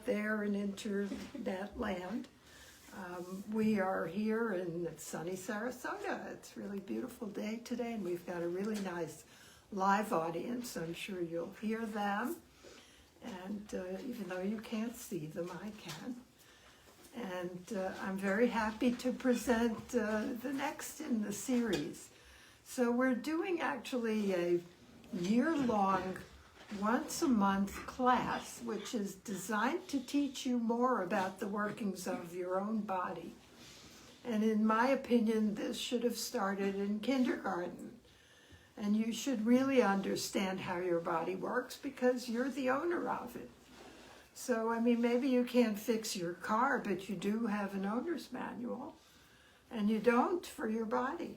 out there in internet land. We are here in sunny Sarasota. It's a really beautiful day today, and we've got a really nice live audience. I'm sure you'll hear them. And even though you can't see them, I can. And I'm very happy to present the next in the series. So we're doing actually a year-long, once-a-month class, which is designed to teach you more about the workings of your own body. And in my opinion, this should have started in kindergarten. And you should really understand how your body works because you're the owner of it. So, I mean, maybe you can't fix your car, but you do have an owner's manual, and you don't for your body.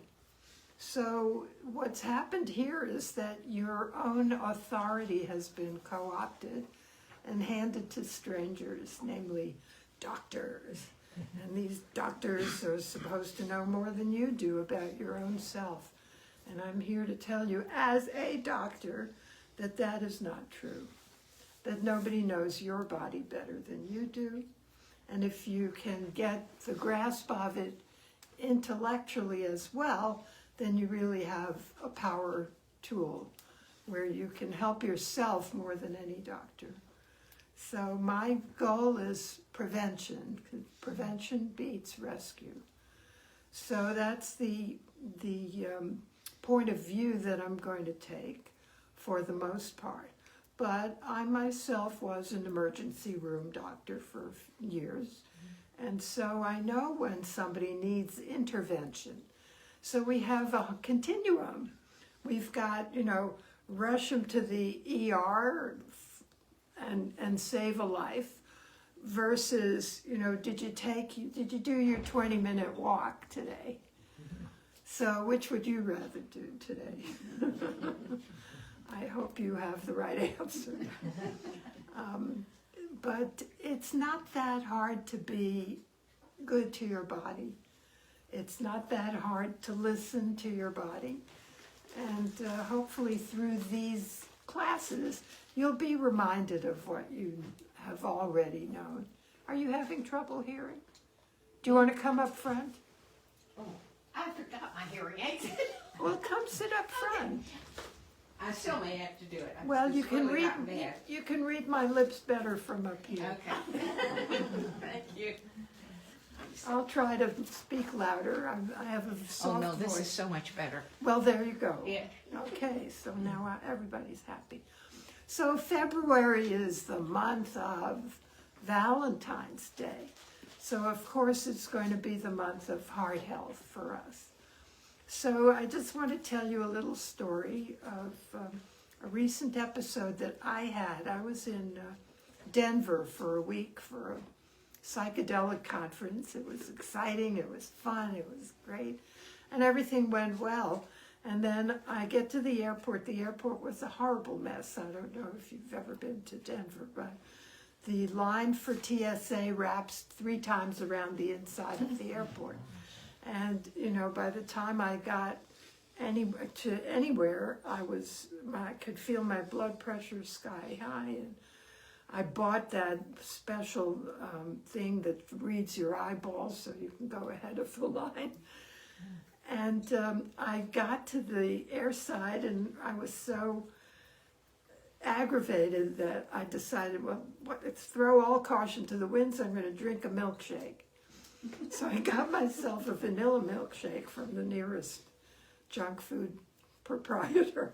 So what's happened here is that your own authority has been co-opted and handed to strangers, namely doctors. And these doctors are supposed to know more than you do about your own self. And I'm here to tell you, as a doctor, that that is not true. That nobody knows your body better than you do. And if you can get the grasp of it intellectually as well, then you really have a power tool where you can help yourself more than any doctor. So my goal is prevention. Prevention beats rescue. So that's the point of view that I'm going to take for the most part. But I myself was an emergency room doctor for years. And so I know when somebody needs intervention. So we have a continuum. We've got, rush them to the ER and save a life versus, did you do your 20-minute walk today? So which would you rather do today? I hope you have the right answer. But it's not that hard to be good to your body. It's not that hard to listen to your body. And hopefully through these classes, you'll be reminded of what you have already known. Are you having trouble hearing? Do you want to come up front? Oh, I forgot my hearing aids. Well, come sit up front. I still may have to do it. Well, It's you can really read. gotten bad. You can read my lips better from up here. Okay. Thank you. I'll try to speak louder. I have a soft Oh no, this voice. is so much better. Well, there you go. Yeah. Okay, so now everybody's happy. So February is the month of Valentine's Day. So of course it's going to be the month of heart health for us. So I just want to tell you a little story of a recent episode that I had. I was in Denver for a week for a psychedelic conference. It was exciting, it was fun, it was great, and everything went well. And then I get to the airport. The airport was a horrible mess. I don't know if you've ever been to Denver, but the line for TSA wraps 3 times around the inside of the airport. And, by the time I got anywhere, I could feel my blood pressure sky high. And I bought that special thing that reads your eyeballs so you can go ahead of the line. And I got to the airside, and I was so aggravated that I decided, let's throw all caution to the winds. I'm going to drink a milkshake. So I got myself a vanilla milkshake from the nearest junk food proprietor.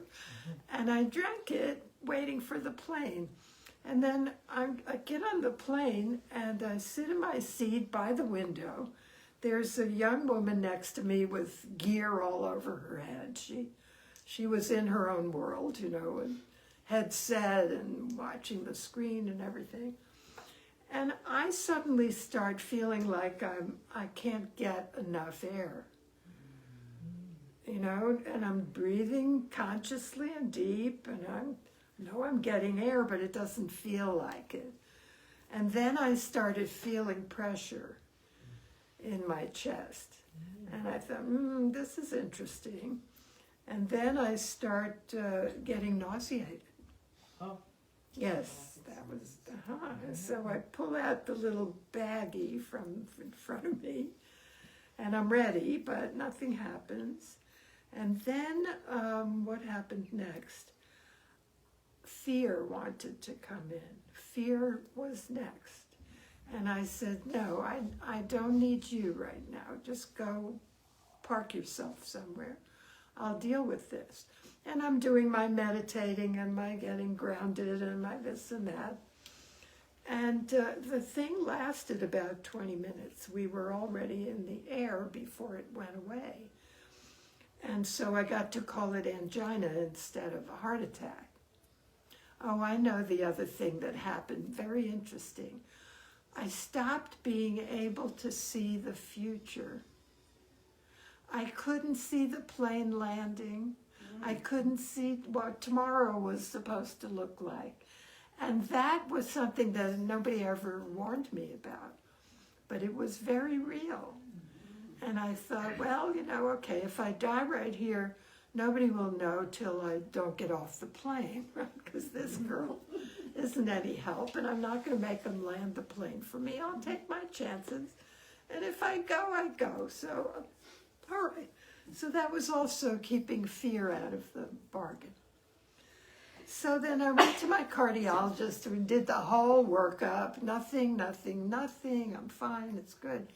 And I drank it waiting for the plane. And then I get on the plane and I sit in my seat by the window. There's a young woman next to me with gear all over her head. She was in her own world, and headset and watching the screen and everything. And I suddenly start feeling like I can't get enough air. And I'm breathing consciously and deep, and I'm getting air, but it doesn't feel like it. And then I started feeling pressure in my chest. And I thought, this is interesting. And then I start getting nauseated. Oh. Yes, that was, so I pull out the little baggie from in front of me, and I'm ready, but nothing happens. And then what happened next? Fear wanted to come in. Fear was next. And I said, no, I don't need you right now. Just go park yourself somewhere. I'll deal with this. And I'm doing my meditating and my getting grounded and my this and that. And the thing lasted about 20 minutes. We were already in the air before it went away. And so I got to call it angina instead of a heart attack. Oh, I know the other thing that happened. Very interesting. I stopped being able to see the future. I couldn't see the plane landing. I couldn't see what tomorrow was supposed to look like. And that was something that nobody ever warned me about. But it was very real. And I thought, well, you know, okay, if I die right here, nobody will know till I don't get off the plane, right? Because this girl isn't any help, and I'm not going to make them land the plane for me. I'll take my chances. And if I go, I go. So, all right. So that was also keeping fear out of the bargain. So then I went to my cardiologist and did the whole workup. Nothing. I'm fine. It's good.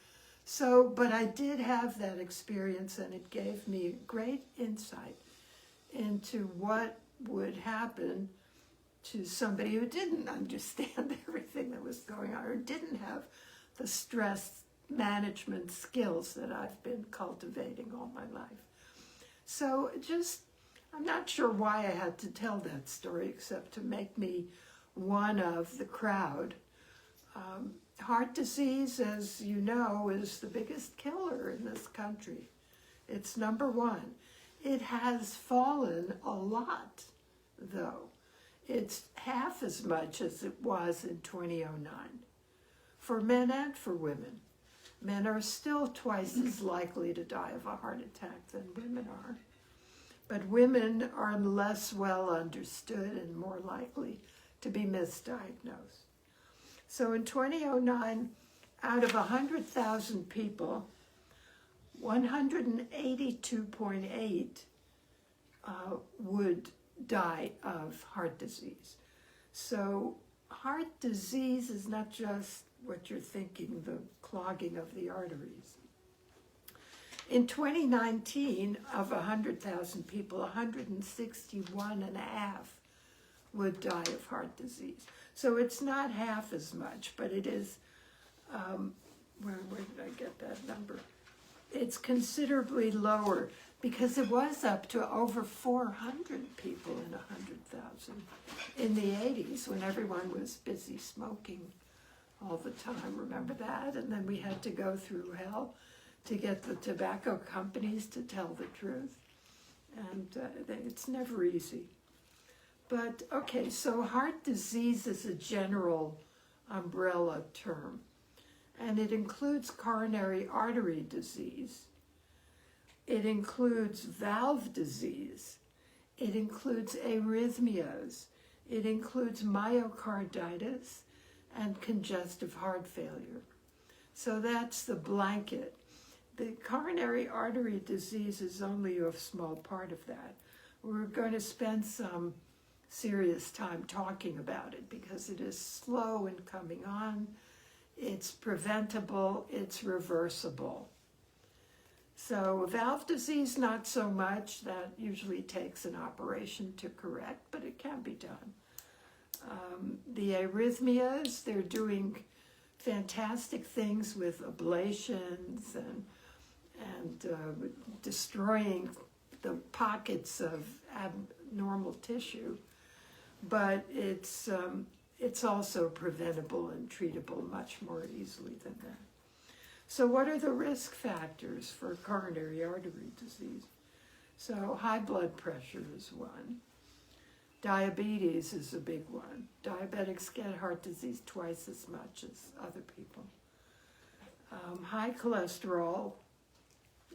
So, but I did have that experience, and it gave me great insight into what would happen to somebody who didn't understand everything that was going on or didn't have the stress management skills that I've been cultivating all my life. So just, I'm not sure why I had to tell that story except to make me one of the crowd. Heart disease, as you know, is the biggest killer in this country. It's number one. It has fallen a lot, though. It's half as much as it was in 2009, for men and for women. Men are still twice as likely to die of a heart attack than women are. But women are less well understood and more likely to be misdiagnosed. So in 2009, out of 100,000 people, 182.8 would die of heart disease. So heart disease is not just what you're thinking, the clogging of the arteries. In 2019, of 100,000 people, 161.5 would die of heart disease. So it's not half as much, but it is, where did I get that number? It's considerably lower because it was up to over 400 people in 100,000 in the 80s when everyone was busy smoking all the time. Remember that? And then we had to go through hell to get the tobacco companies to tell the truth. And it's never easy. But, okay, so heart disease is a general umbrella term. And it includes coronary artery disease. It includes valve disease. It includes arrhythmias. It includes myocarditis and congestive heart failure. So that's the blanket. The coronary artery disease is only a small part of that. We're going to spend some serious time talking about it because it is slow in coming on. It's preventable, it's reversible. So valve disease, not so much. That usually takes an operation to correct, but it can be done. The arrhythmias, they're doing fantastic things with ablations and destroying the pockets of abnormal tissue, but it's also preventable and treatable much more easily than that. So what are the risk factors for coronary artery disease? So high blood pressure is one. Diabetes is a big one. Diabetics get heart disease twice as much as other people. High cholesterol,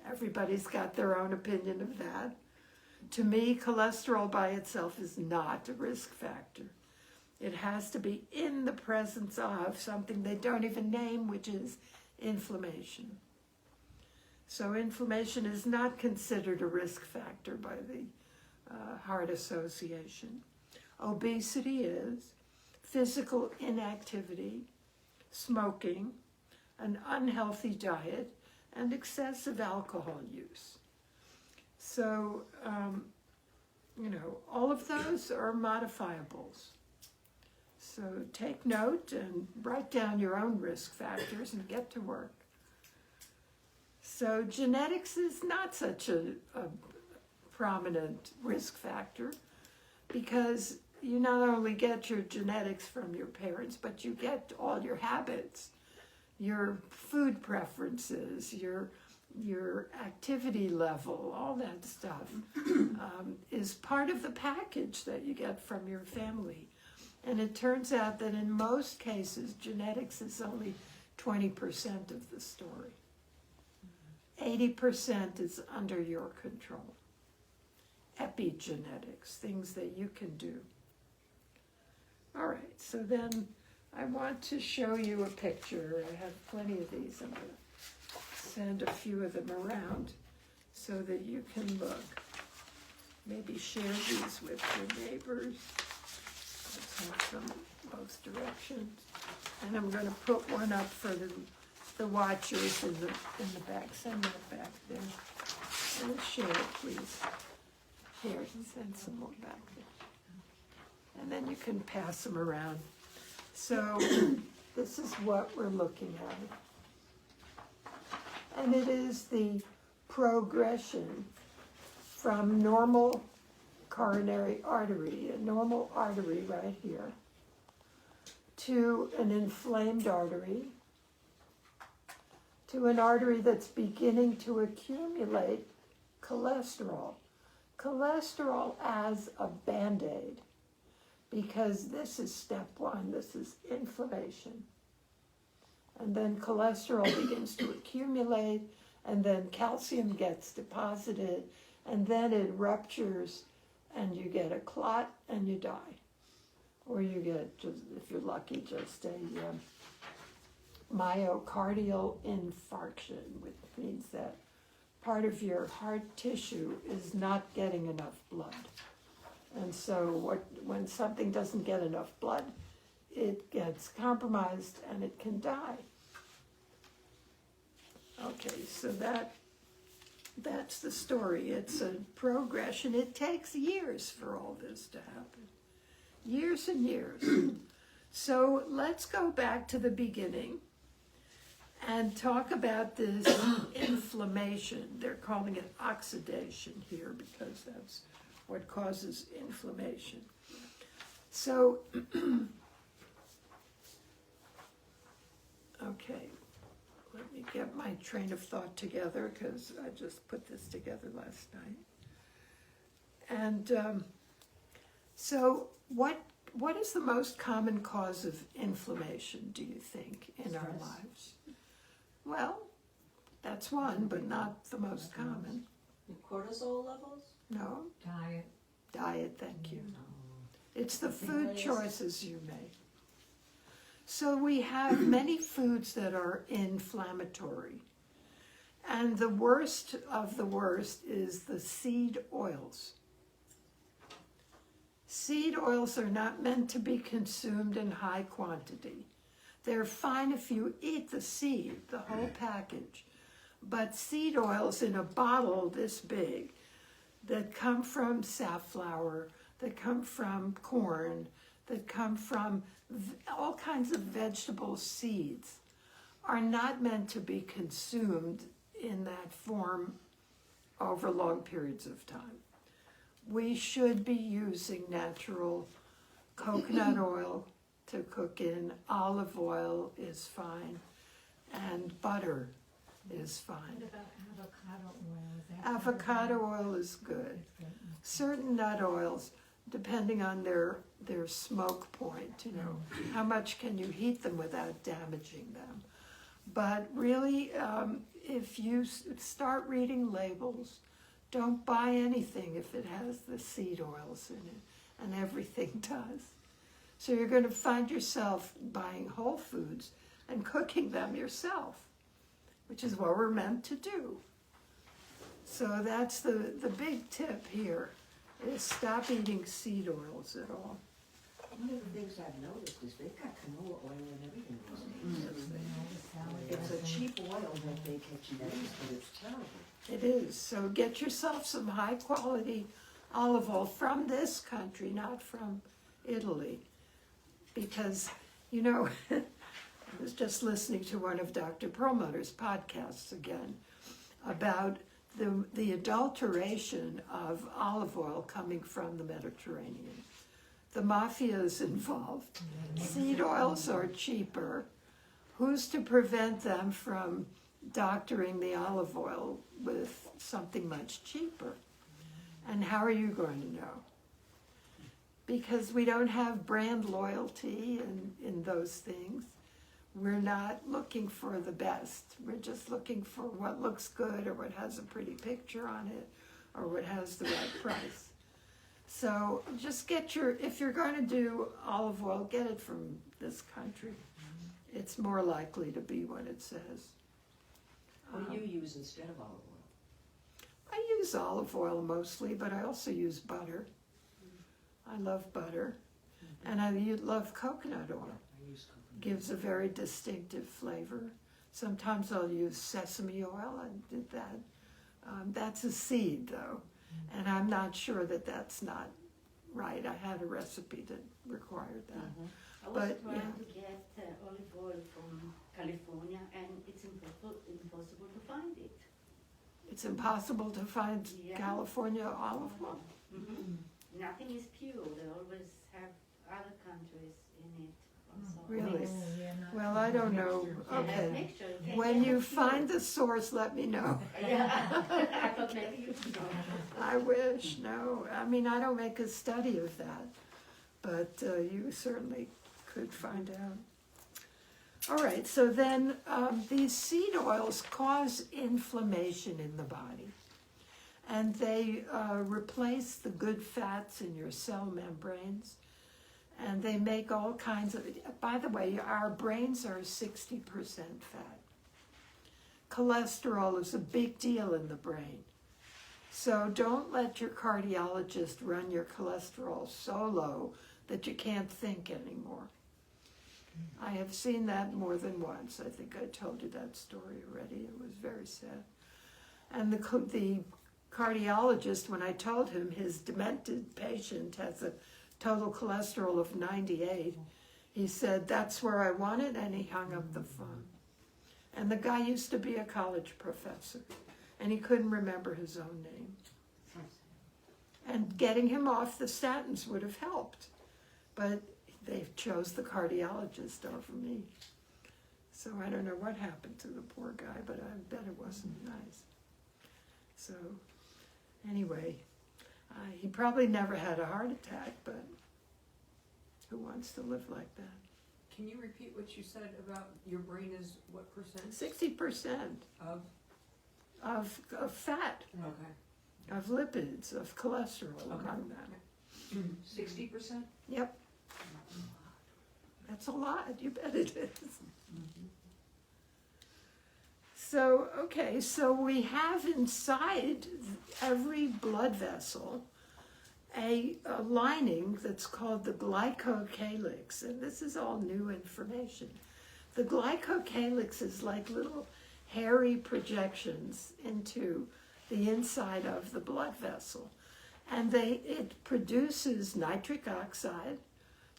everybody's got their own opinion of that. To me, cholesterol by itself is not a risk factor. It has to be in the presence of something they don't even name, which is inflammation. So inflammation is not considered a risk factor by the Heart Association. Obesity is, physical inactivity, smoking, an unhealthy diet, and excessive alcohol use. So, all of those are modifiables. So take note and write down your own risk factors and get to work. So genetics is not such a prominent risk factor because you not only get your genetics from your parents, but you get all your habits, your food preferences, your activity level, all that stuff is part of the package that you get from your family. And it turns out that in most cases, genetics is only 20% of the story. 80% is under your control. Epigenetics, things that you can do. All right, so then I want to show you a picture. I have plenty of these. I'm going to send a few of them around so that you can look. Maybe share these with your neighbors. Let's have some both directions. And I'm going to put one up for the watchers in the back. Send that back there. And share it, please. Here, send some more back there. And then you can pass them around. So this is what we're looking at. And it is the progression from normal coronary artery, a normal artery right here, to an inflamed artery, to an artery that's beginning to accumulate cholesterol. Cholesterol as a Band-Aid, because this is step one, this is inflammation. And then cholesterol begins to accumulate, and then calcium gets deposited, and then it ruptures, and you get a clot, and you die. Or you get, just, if you're lucky, just a myocardial infarction, which means that part of your heart tissue is not getting enough blood. And so when something doesn't get enough blood, it gets compromised and it can die. Okay, so that's the story. It's a progression. It takes years for all this to happen. Years and years. So let's go back to the beginning and talk about this inflammation. They're calling it oxidation here because that's what causes inflammation. So, okay, let me get my train of thought together because I just put this together last night. And so what is the most common cause of inflammation, do you think, in our lives? Well, that's one, but not the most common. Cortisol levels? No? Diet, thank you. It's the Nothing food really is- choices you make. So we have many foods that are inflammatory. And the worst of the worst is the seed oils. Seed oils are not meant to be consumed in high quantity. They're fine if you eat the seed, the whole package. But seed oils in a bottle this big that come from safflower, that come from corn, that come from all kinds of vegetable seeds are not meant to be consumed in that form over long periods of time. We should be using natural coconut oil to cook in. Olive oil is fine, and butter is fine. What about avocado oil? Is that Avocado oil is good. It's good. Certain nut oils, depending on their smoke point, how much can you heat them without damaging them. But really, if you start reading labels, don't buy anything if it has the seed oils in it, and everything does. So you're going to find yourself buying whole foods and cooking them yourself, which is what we're meant to do. So that's the big tip here, is stop eating seed oils at all. One of the things I've noticed is they've got canola oil and everything these days. It's a cheap oil that they can use, but it's terrible. It is. So get yourself some high quality olive oil from this country, not from Italy. Because, you know, I was just listening to one of Dr. Perlmutter's podcasts again about the adulteration of olive oil coming from the Mediterranean. The mafia is involved. Seed oils are cheaper. Who's to prevent them from doctoring the olive oil with something much cheaper? And how are you going to know? Because we don't have brand loyalty in those things. We're not looking for the best. We're just looking for what looks good or what has a pretty picture on it or what has the right price. So just if you're going to do olive oil, get it from this country. It's more likely to be what it says. What do you use instead of olive oil? I use olive oil mostly, but I also use butter. I love butter. And I love coconut oil. I use coconut. Gives a very distinctive flavor. Sometimes I'll use sesame oil. I did that. That's a seed, though. And I'm not sure that that's not right. I had a recipe that required that. I was But, trying yeah. to get olive oil from California, and it's impossible to find it. It's impossible to find Yeah. California olive oil. Nothing is pure. They always have other countries in it. Also. Really? Mixed. Well, I don't know. They have Okay. mixture. can't When get you it find the source, let me know. pure. Yeah, I thought maybe you know. I wish. No, I mean, I don't make a study of that, but you certainly could find out. All right, so then these seed oils cause inflammation in the body, and they replace the good fats in your cell membranes, and they make all kinds of, by the way, our brains are 60% fat. Cholesterol is a big deal in the brain. So don't let your cardiologist run your cholesterol so low that you can't think anymore. I have seen that more than once. I think I told you that story already. It was very sad. And the cardiologist, when I told him his demented patient has a total cholesterol of 98, he said, "That's where I want it," and he hung up the phone. And the guy used to be a college professor, and he couldn't remember his own name. And getting him off the statins would have helped, but they chose the cardiologist over me. So I don't know what happened to the poor guy, but I bet it wasn't nice. So anyway, he probably never had a heart attack, but who wants to live like that? Can you repeat what you said about your brain is what percent 60% of? of fat, Okay. of lipids, of cholesterol among them. 60%? Yep, that's a lot. You bet it is. So, okay, so we have inside every blood vessel a lining that's called the glycocalyx, and this is all new information. The glycocalyx is like little hairy projections into the inside of the blood vessel, and it produces nitric oxide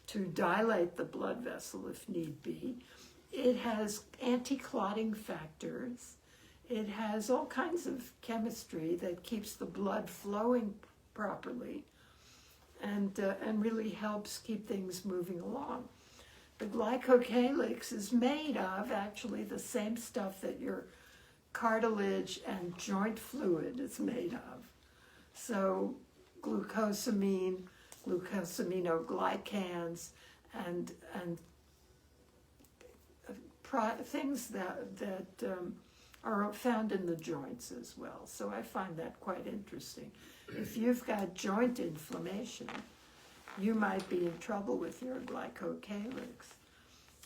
to dilate the blood vessel if need be. It has anti-clotting factors. It has all kinds of chemistry that keeps the blood flowing properly and really helps keep things moving along. The glycocalyx is made of actually the same stuff that your cartilage and joint fluid is made of. So glucosamine, glucosaminoglycans, and things that are found in the joints as well. So I find that quite interesting. If you've got joint inflammation, you might be in trouble with your glycocalyx.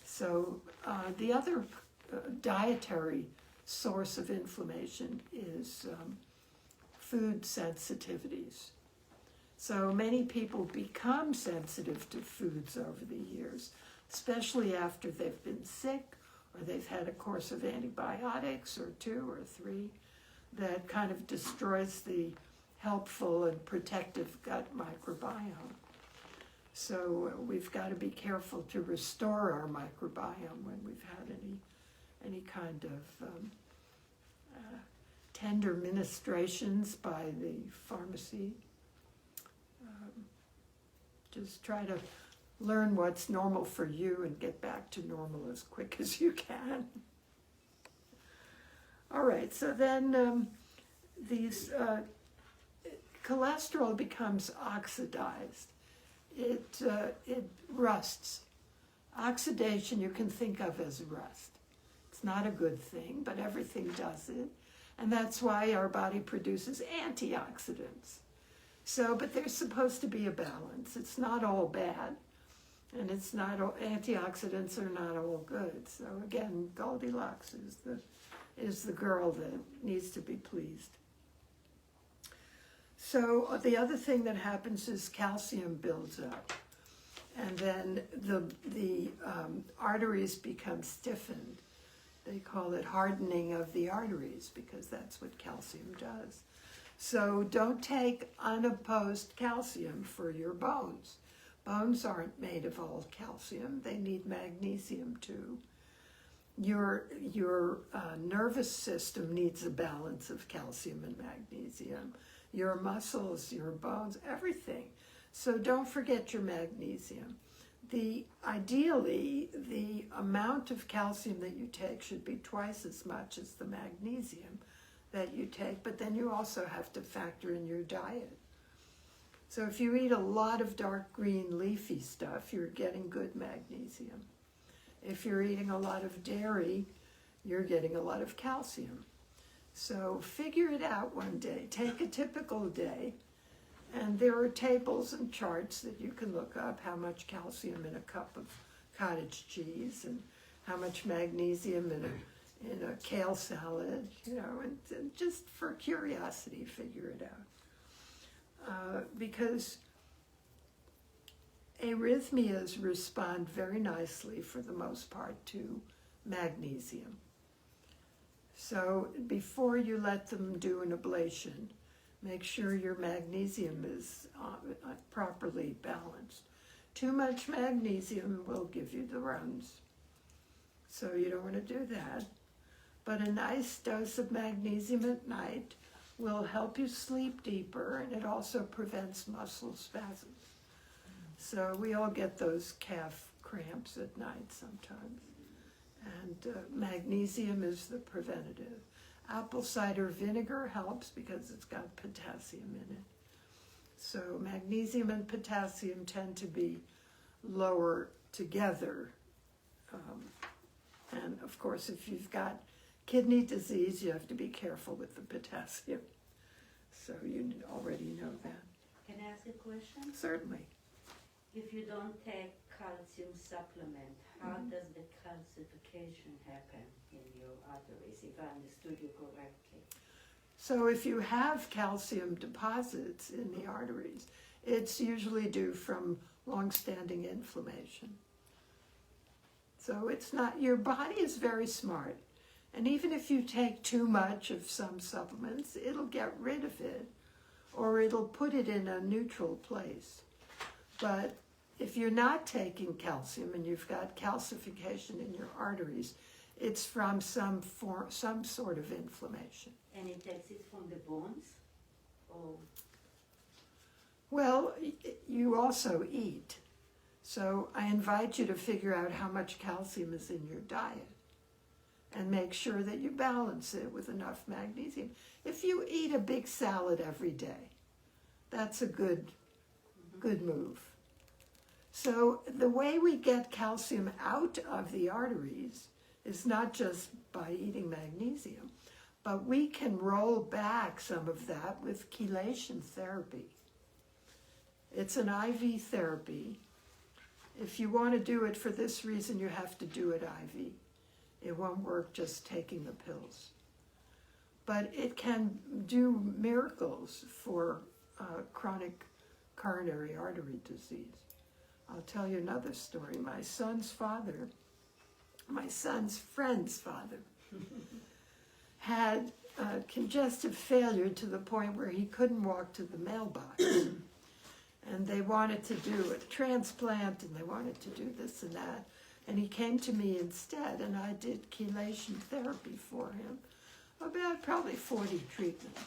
So the other dietary source of inflammation is food sensitivities. So many people become sensitive to foods over the years, especially after they've been sick or they've had a course of antibiotics or 2 or 3 that kind of destroys the helpful and protective gut microbiome. So we've got to be careful to restore our microbiome when we've had any kind of tender ministrations by the pharmacy. Just try to learn what's normal for you and get back to normal as quick as you can. All right, so then these cholesterol becomes oxidized. It rusts. Oxidation you can think of as rust. It's not a good thing, but everything does it. And that's why our body produces antioxidants. So, but there's supposed to be a balance. It's not all bad, and it's not all, antioxidants are not all good. So again, Goldilocks is the girl that needs to be pleased. So the other thing that happens is calcium builds up, and then the arteries become stiffened. They call it hardening of the arteries because that's what calcium does. So don't take unopposed calcium for your bones. Bones aren't made of all calcium. They need magnesium too. Your nervous system needs a balance of calcium and magnesium. Your muscles, your bones, everything. So don't forget your magnesium. Ideally, the amount of calcium that you take should be twice as much as the magnesium that you take, but then you also have to factor in your diet. So if you eat a lot of dark green leafy stuff, you're getting good magnesium. If you're eating a lot of dairy, you're getting a lot of calcium. So figure it out one day. Take a typical day, and there are tables and charts that you can look up how much calcium in a cup of cottage cheese and how much magnesium in a kale salad, and just for curiosity, figure it out. Because arrhythmias respond very nicely, for the most part, to magnesium. So before you let them do an ablation, make sure your magnesium is properly balanced. Too much magnesium will give you the runs. So you don't want to do that. But a nice dose of magnesium at night will help you sleep deeper, and it also prevents muscle spasms. So we all get those calf cramps at night sometimes. And magnesium is the preventative. Apple cider vinegar helps because it's got potassium in it. So magnesium and potassium tend to be lower together. And of course, if you've got kidney disease, you have to be careful with the potassium. So you already know that. Can I ask a question? Certainly. If you don't take calcium supplement, how does the calcification happen in your arteries, if I understood you correctly? So if you have calcium deposits in the arteries, it's usually due from long-standing inflammation. So it's not, your body is very smart. And even if you take too much of some supplements, it'll get rid of it, or it'll put it in a neutral place. But if you're not taking calcium and you've got calcification in your arteries, it's from some sort of inflammation. And it takes it from the bones? Or Well, you also eat. So I invite you to figure out how much calcium is in your diet and make sure that you balance it with enough magnesium. If you eat a big salad every day, that's a good move. So the way we get calcium out of the arteries is not just by eating magnesium, but we can roll back some of that with chelation therapy. It's an IV therapy. If you want to do it for this reason, you have to do it IV. It won't work just taking the pills. But it can do miracles for chronic coronary artery disease. I'll tell you another story. My son's friend's father, had congestive failure to the point where he couldn't walk to the mailbox. And they wanted to do a transplant, and they wanted to do this and that. And he came to me instead, and I did chelation therapy for him. About probably 40 treatments.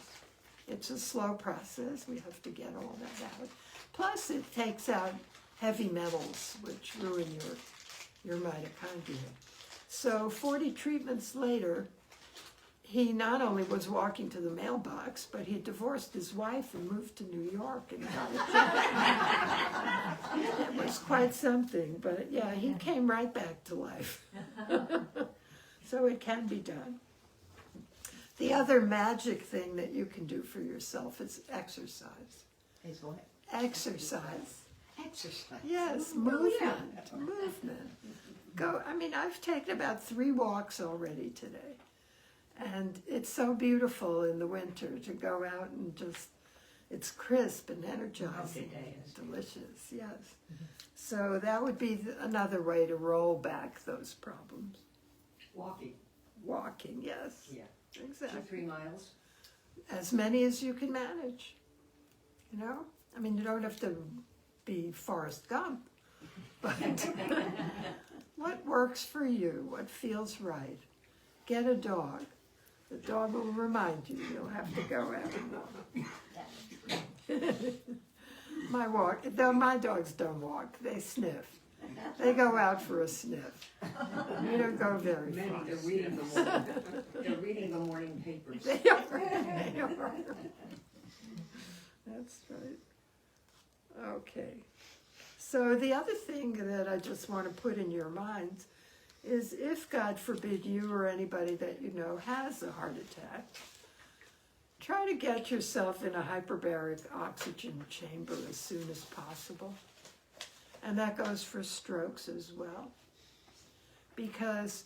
It's a slow process. We have to get all that out. Plus, it takes out heavy metals, which ruin your mitochondria. So 40 treatments later, he not only was walking to the mailbox, but he divorced his wife and moved to New York and got a job. It was quite something, but yeah, he came right back to life. So it can be done. The other magic thing that you can do for yourself is exercise. Is what? Exercise. Exercise. Yes, movement. Movement. I've taken about 3 walks already today. And it's so beautiful in the winter to go out and it's crisp and energizing. Delicious, yes. So that would be another way to roll back those problems. Walking, yes. Yeah. Exactly. 2-3 miles. As many as you can manage. You know? You don't have to be Forrest Gump. But what works for you, what feels right. Get a dog. The dog will remind you you'll have to go out and walk. My dogs don't walk, they sniff. They go out for a sniff. You don't go very far. They're reading the morning papers. They are. That's right. Okay. So the other thing that I just want to put in your minds is if, God forbid, you or anybody that you know has a heart attack, try to get yourself in a hyperbaric oxygen chamber as soon as possible. And that goes for strokes as well. Because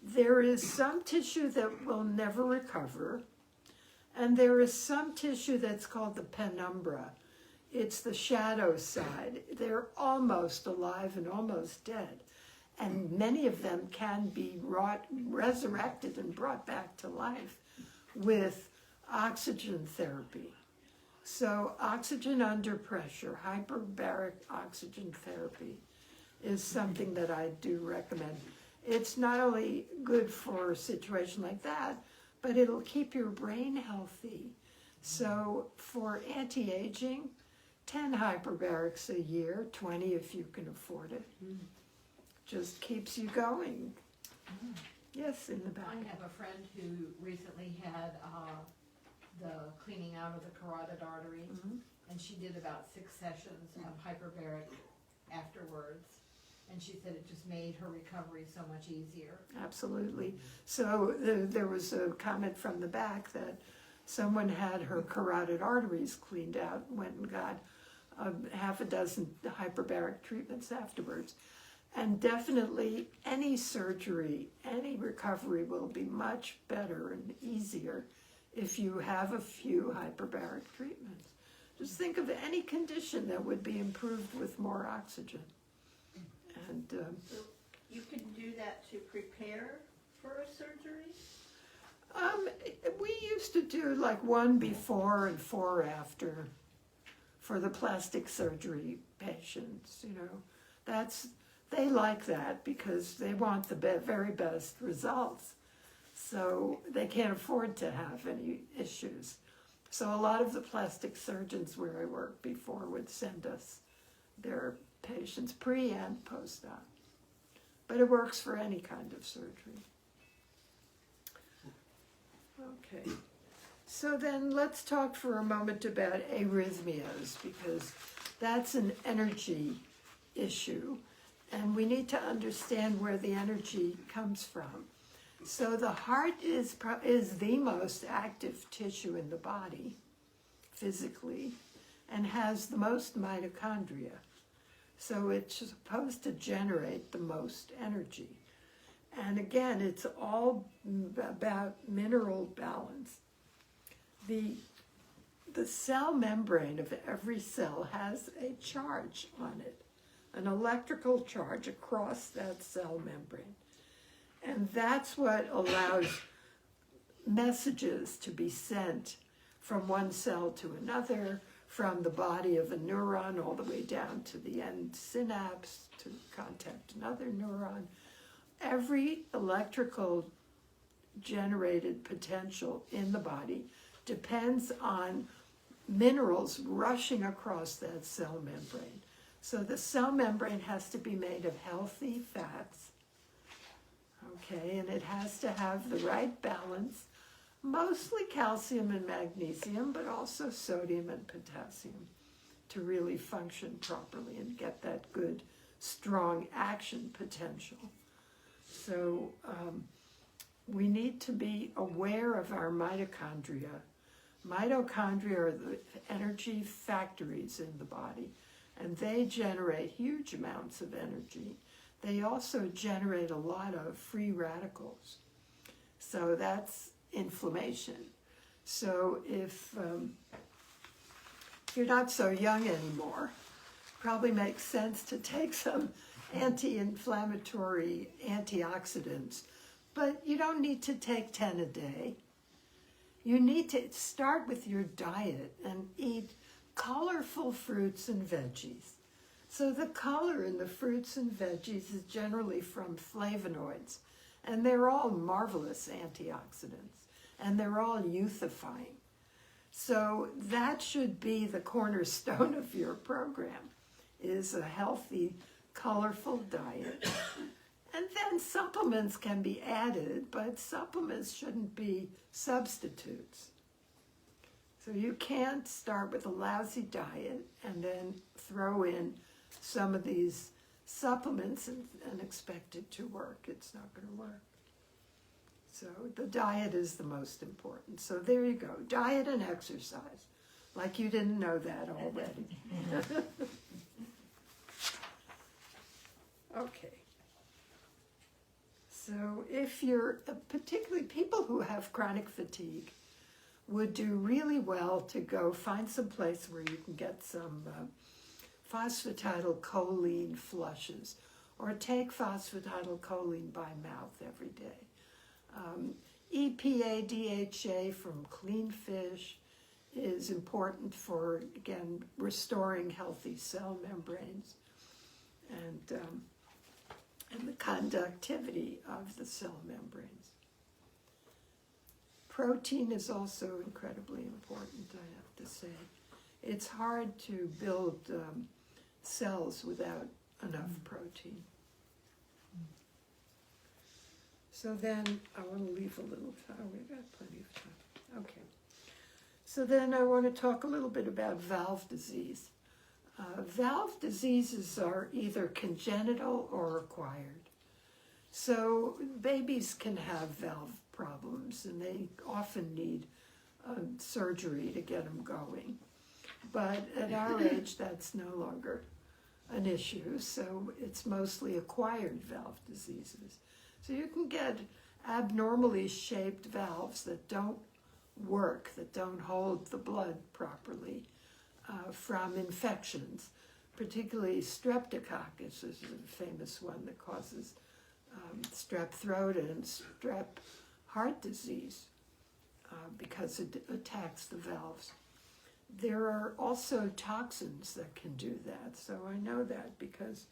there is some tissue that will never recover, and there is some tissue that's called the penumbra. It's the shadow side. They're almost alive and almost dead. And many of them can be resurrected and brought back to life with oxygen therapy. So oxygen under pressure, hyperbaric oxygen therapy, is something that I do recommend. It's not only good for a situation like that, but it'll keep your brain healthy. So for anti-aging, 10 hyperbarics a year, 20 if you can afford it. Just keeps you going. Yes, in the back. I have a friend who recently had the cleaning out of the carotid artery, and she did about 6 sessions of hyperbaric afterwards, and she said it just made her recovery so much easier. Absolutely. So there was a comment from the back that someone had her carotid arteries cleaned out, went and got half a dozen hyperbaric treatments afterwards. And definitely any surgery, any recovery will be much better and easier if you have a few hyperbaric treatments. Just think of any condition that would be improved with more oxygen. And So you can do that to prepare for a surgery? we used to do like 1 before and 4 after for the plastic surgery patients, They like that because they want the very best results. So they can't afford to have any issues. So a lot of the plastic surgeons where I worked before would send us their patients pre and post-op. But it works for any kind of surgery. Okay. So then let's talk for a moment about arrhythmias, because that's an energy issue. And we need to understand where the energy comes from. So the heart is the most active tissue in the body, physically. and has the most mitochondria. So it's supposed to generate the most energy. And again, it's all about mineral balance. The cell membrane of every cell has a charge on it, an electrical charge across that cell membrane. And that's what allows messages to be sent from one cell to another, from the body of a neuron all the way down to the end synapse to contact another neuron. Every electrical generated potential in the body depends on minerals rushing across that cell membrane. So the cell membrane has to be made of healthy fats, okay, and it has to have the right balance, mostly calcium and magnesium, but also sodium and potassium to really function properly and get that good, strong action potential. So we need to be aware of our mitochondria. Mitochondria are the energy factories in the body, and they generate huge amounts of energy. They also generate a lot of free radicals. So that's inflammation. So if you're not so young anymore, probably makes sense to take some anti-inflammatory antioxidants, but you don't need to take 10 a day. You need to start with your diet and eat colorful fruits and veggies. So the color in the fruits and veggies is generally from flavonoids, and they're all marvelous antioxidants, and they're all youthifying. So that should be the cornerstone of your program, is a healthy, colorful diet. And then supplements can be added, but supplements shouldn't be substitutes. So you can't start with a lousy diet and then throw in some of these supplements and expect it to work. It's not going to work. So the diet is the most important. So there you go, diet and exercise. Like you didn't know that already. Okay. So if you're, particularly people who have chronic fatigue, would do really well to go find some place where you can get some phosphatidylcholine flushes, or take phosphatidylcholine by mouth every day. EPA, DHA from clean fish is important for, again, restoring healthy cell membranes and the conductivity of the cell membranes. Protein is also incredibly important, I have to say. It's hard to build cells without enough protein. So then I want to leave a little time. We've got plenty of time. Okay. So then I want to talk a little bit about valve disease. Valve diseases are either congenital or acquired. So babies can have valve problems, and they often need surgery to get them going. But at our age, that's no longer an issue, so it's mostly acquired valve diseases. So you can get abnormally shaped valves that don't work, that don't hold the blood properly from infections, particularly streptococcus is a famous one that causes strep throat and strep heart disease because it attacks the valves. There are also toxins that can do that, so I know that because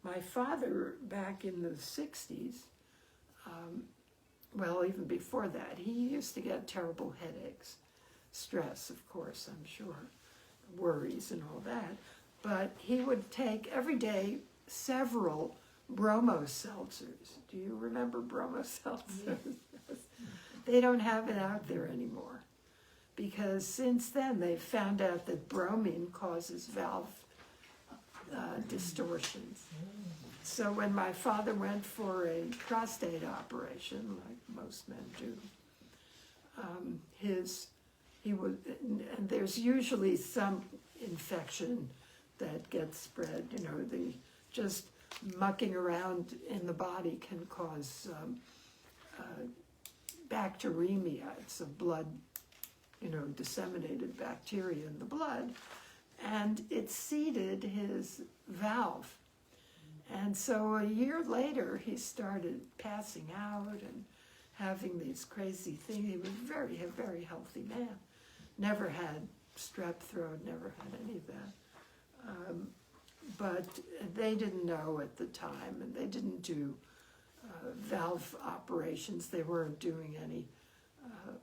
my father back in the 60s, well, even before that, he used to get terrible headaches. Stress, of course, I'm sure, worries and all that. But he would take every day several bromo seltzers. Do you remember bromo seltzers? Yes. They don't have it out there anymore because since then they've found out that bromine causes valve distortions. So when my father went for a prostate operation, like most men do, and there's usually some infection that gets spread. You know, the just mucking around in the body can cause bacteremia. It's a blood, you know, disseminated bacteria in the blood, and it seeded his valve. And so a year later, he started passing out and having these crazy things. He was a very healthy man. Never had strep throat, never had any of that. But they didn't know at the time, and they didn't do valve operations. They weren't doing any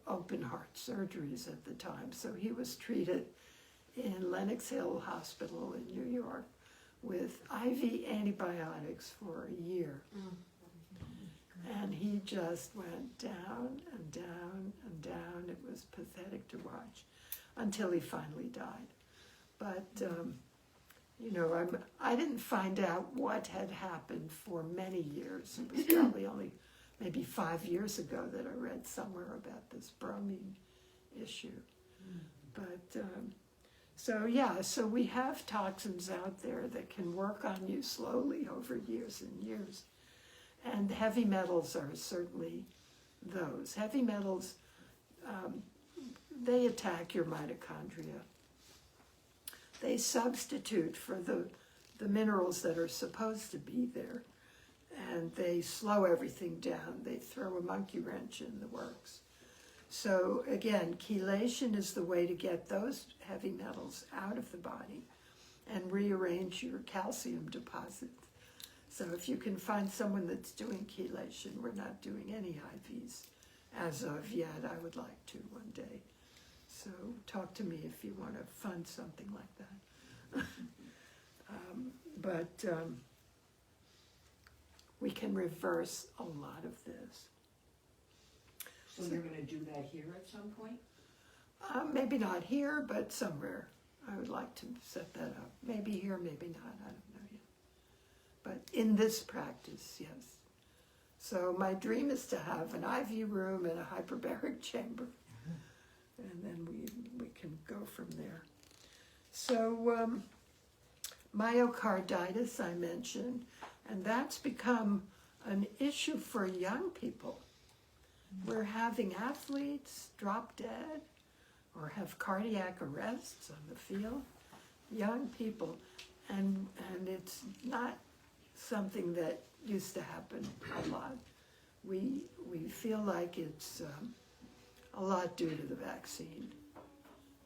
open heart surgeries at the time. So he was treated in Lenox Hill Hospital in New York with IV antibiotics for a year. And he just went down and down and down. It was pathetic to watch until he finally died. But, you know, I didn't find out what had happened for many years. It was probably only maybe 5 years ago that I read somewhere about this bromine issue. But, so we have toxins out there that can work on you slowly over years and years. And heavy metals are certainly those. Heavy metals, they attack your mitochondria. They substitute for the minerals that are supposed to be there, and they slow everything down. They throw a monkey wrench in the works. So again, chelation is the way to get those heavy metals out of the body and rearrange your calcium deposits. So if you can find someone that's doing chelation, we're not doing any IVs as of yet. I would like to one day. So talk to me if you want to fund something like that. But we can reverse a lot of this. So you're gonna do that here at some point? Maybe not here, but somewhere. I would like to set that up. Maybe here, maybe not, I don't know yet. But in this practice, yes. So my dream is to have an IV room and a hyperbaric chamber. And then we can go from there. So myocarditis I mentioned, and that's become an issue for young people. We're having athletes drop dead or have cardiac arrests on the field, young people, and it's not something that used to happen a lot. We feel like it's a lot due to the vaccine,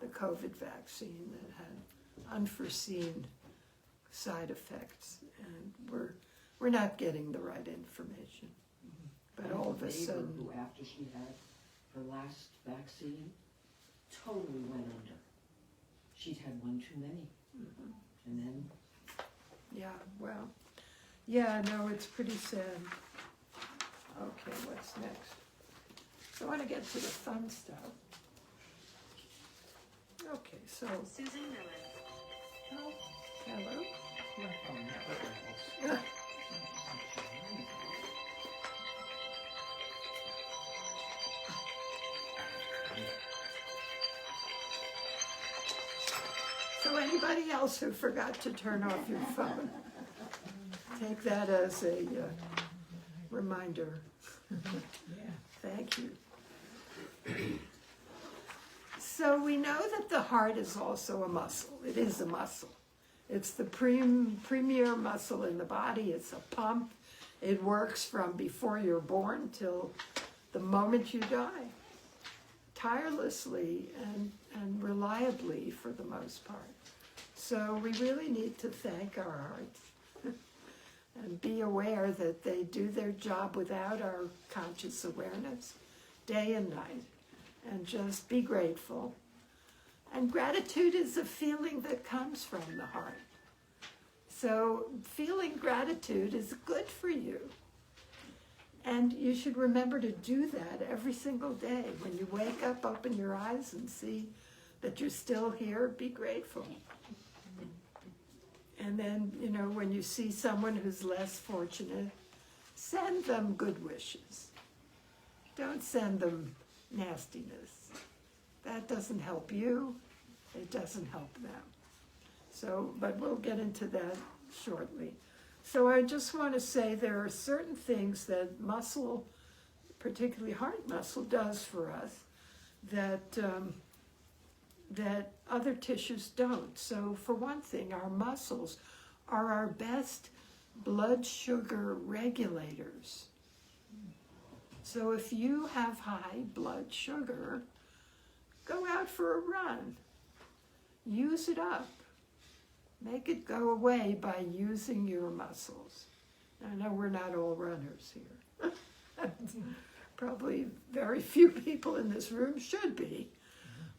the COVID vaccine that had unforeseen side effects, and we're not getting the right information. But all of a sudden, who after she had her last vaccine, totally went under. She'd had one too many, and then yeah, well, yeah, no, it's pretty sad. Okay, what's next? So I want to get to the fun stuff. Okay, so, Susan Miller. oh, hello. So anybody else who forgot to turn off your phone, take that as a reminder. Thank you. So we know that the heart is also a muscle. It is a muscle. It's the premier muscle in the body. It's a pump. It works from before you're born till the moment you die, tirelessly and reliably for the most part. So we really need to thank our hearts and be aware that they do their job without our conscious awareness, day and night, and just be grateful. And gratitude is a feeling that comes from the heart. So feeling gratitude is good for you. And you should remember to do that every single day. When you wake up, open your eyes and see that you're still here, be grateful. And then, you know, when you see someone who's less fortunate, send them good wishes. Don't send them nastiness. That doesn't help you. It doesn't help them. So, but we'll get into that shortly. So I just want to say there are certain things that muscle, particularly heart muscle, does for us that that other tissues don't. So for one thing, our muscles are our best blood sugar regulators. So if you have high blood sugar, go out for a run. Use it up. Make it go away by using your muscles. I know we're not all runners here. Probably very few people in this room should be.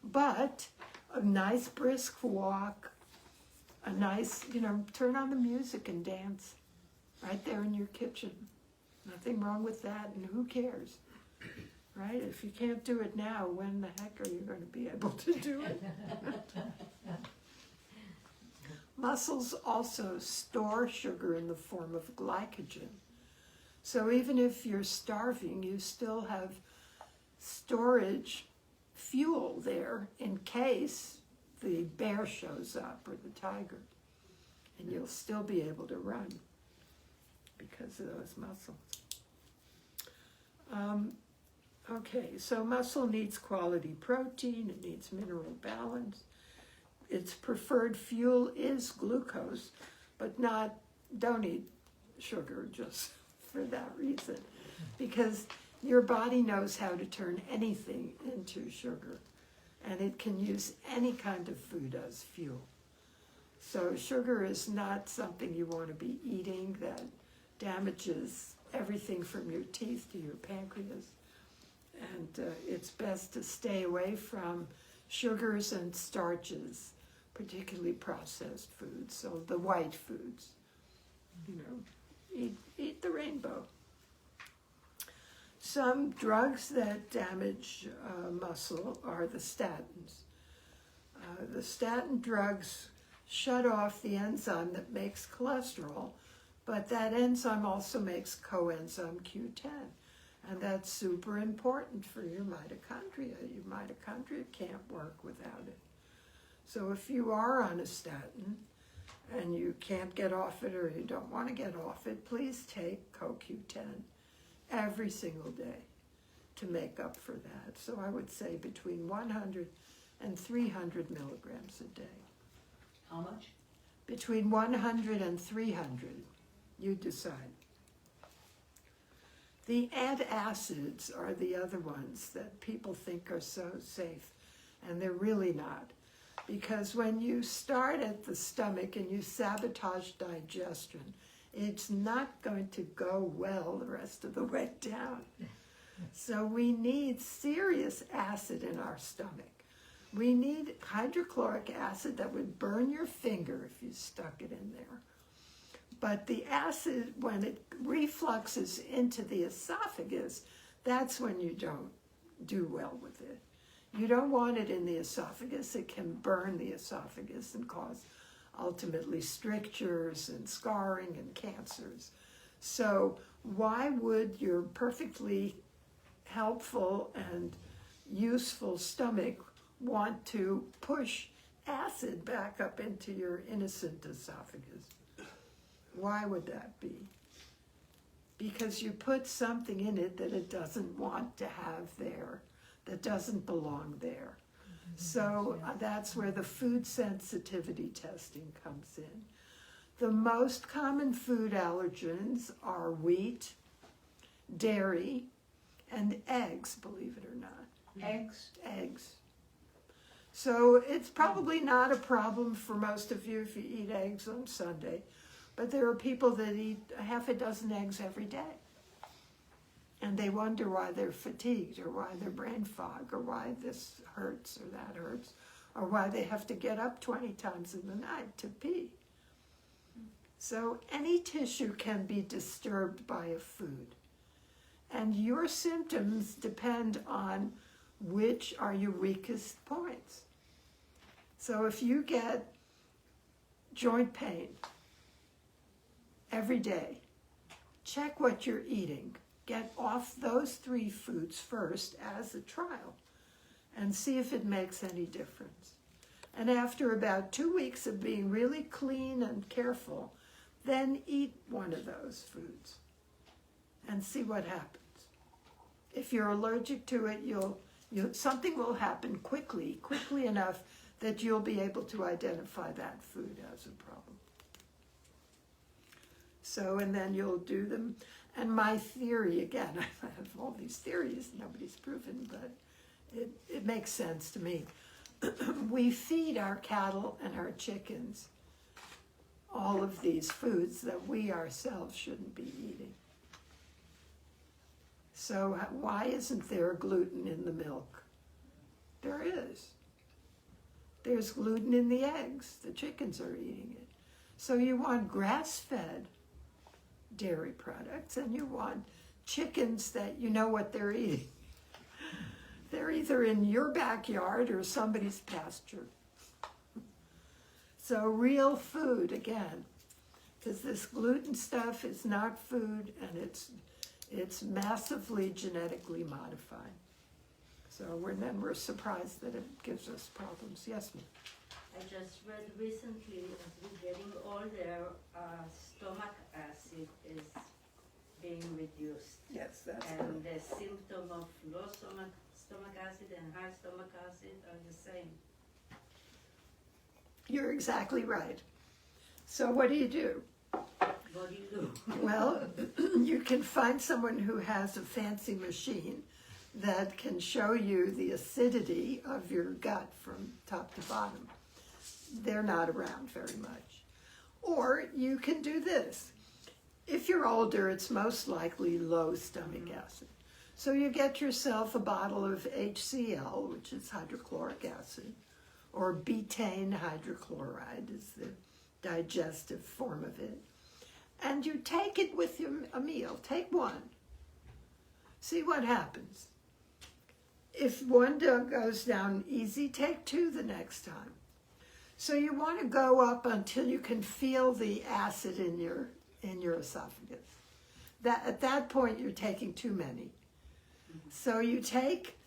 But a nice brisk walk, a nice, turn on the music and dance right there in your kitchen. Nothing wrong with that, and who cares? Right? If you can't do it now, when the heck are you going to be able to do it? Muscles also store sugar in the form of glycogen. So even if you're starving, you still have storage fuel there in case the bear shows up or the tiger. And you'll still be able to run because of those muscles. Okay, so muscle needs quality protein, it needs mineral balance. Its preferred fuel is glucose, but don't eat sugar just for that reason. Because your body knows how to turn anything into sugar, and it can use any kind of food as fuel. So sugar is not something you want to be eating that damages everything from your teeth to your pancreas. And it's best to stay away from sugars and starches, particularly processed foods, so the white foods. Eat the rainbow. Some drugs that damage muscle are the statins. The statin drugs shut off the enzyme that makes cholesterol, but that enzyme also makes coenzyme Q10. And that's super important for your mitochondria. Your mitochondria can't work without it. So if you are on a statin and you can't get off it or you don't want to get off it, please take CoQ10 every single day to make up for that. So I would say between 100 and 300 milligrams a day. How much? Between 100 and 300, you decide. The antacids are the other ones that people think are so safe, and they're really not. Because when you start at the stomach and you sabotage digestion, it's not going to go well the rest of the way down. So we need serious acid in our stomach. We need hydrochloric acid that would burn your finger if you stuck it in there. But the acid, when it refluxes into the esophagus, that's when you don't do well with it. You don't want it in the esophagus. It can burn the esophagus and cause ultimately strictures and scarring and cancers. So why would your perfectly helpful and useful stomach want to push acid back up into your innocent esophagus? Why would that be? Because you put something in it that it doesn't want to have there, that doesn't belong there. So that's where the food sensitivity testing comes in. The most common food allergens are wheat, dairy, and eggs, believe it or not. Eggs? Eggs. So it's probably not a problem for most of you if you eat eggs on Sunday. But there are people that eat half a dozen eggs every day. And they wonder why they're fatigued or why they're brain fog or why this hurts or that hurts or why they have to get up 20 times in the night to pee. So any tissue can be disturbed by a food. And your symptoms depend on which are your weakest points. So if you get joint pain every day, check what you're eating. Get off those 3 foods first as a trial and see if it makes any difference. And after about 2 weeks of being really clean and careful, then eat one of those foods and see what happens. If you're allergic to it, something will happen quickly enough that you'll be able to identify that food as a problem. So, and then you'll do them. And my theory, again, I have all these theories nobody's proven, but it makes sense to me. We feed our cattle and our chickens all of these foods that we ourselves shouldn't be eating. So why isn't there gluten in the milk? There is. There's gluten in the eggs. The chickens are eating it. So you want grass-fed dairy products, and you want chickens that you know what they're eating. They're either in your backyard or somebody's pasture. So real food, again, because this gluten stuff is not food, and it's massively genetically modified. So we're surprised that it gives us problems. Yes, ma'am. I just read recently, as we're getting older, stomach acid is being reduced. Yes, that's And the symptom of low stomach acid and high stomach acid are the same. You're exactly right. So what do you do? What do you do? Well, you can find someone who has a fancy machine that can show you the acidity of your gut from top to bottom. They're not around very much. Or you can do this. If you're older, it's most likely low stomach acid. So you get yourself a bottle of HCl, which is hydrochloric acid, or betaine hydrochloride is the digestive form of it. And you take it with a meal. Take one. See what happens. If one goes down easy, take two the next time. So you want to go up until you can feel the acid in your esophagus. At that point, you're taking too many. So you take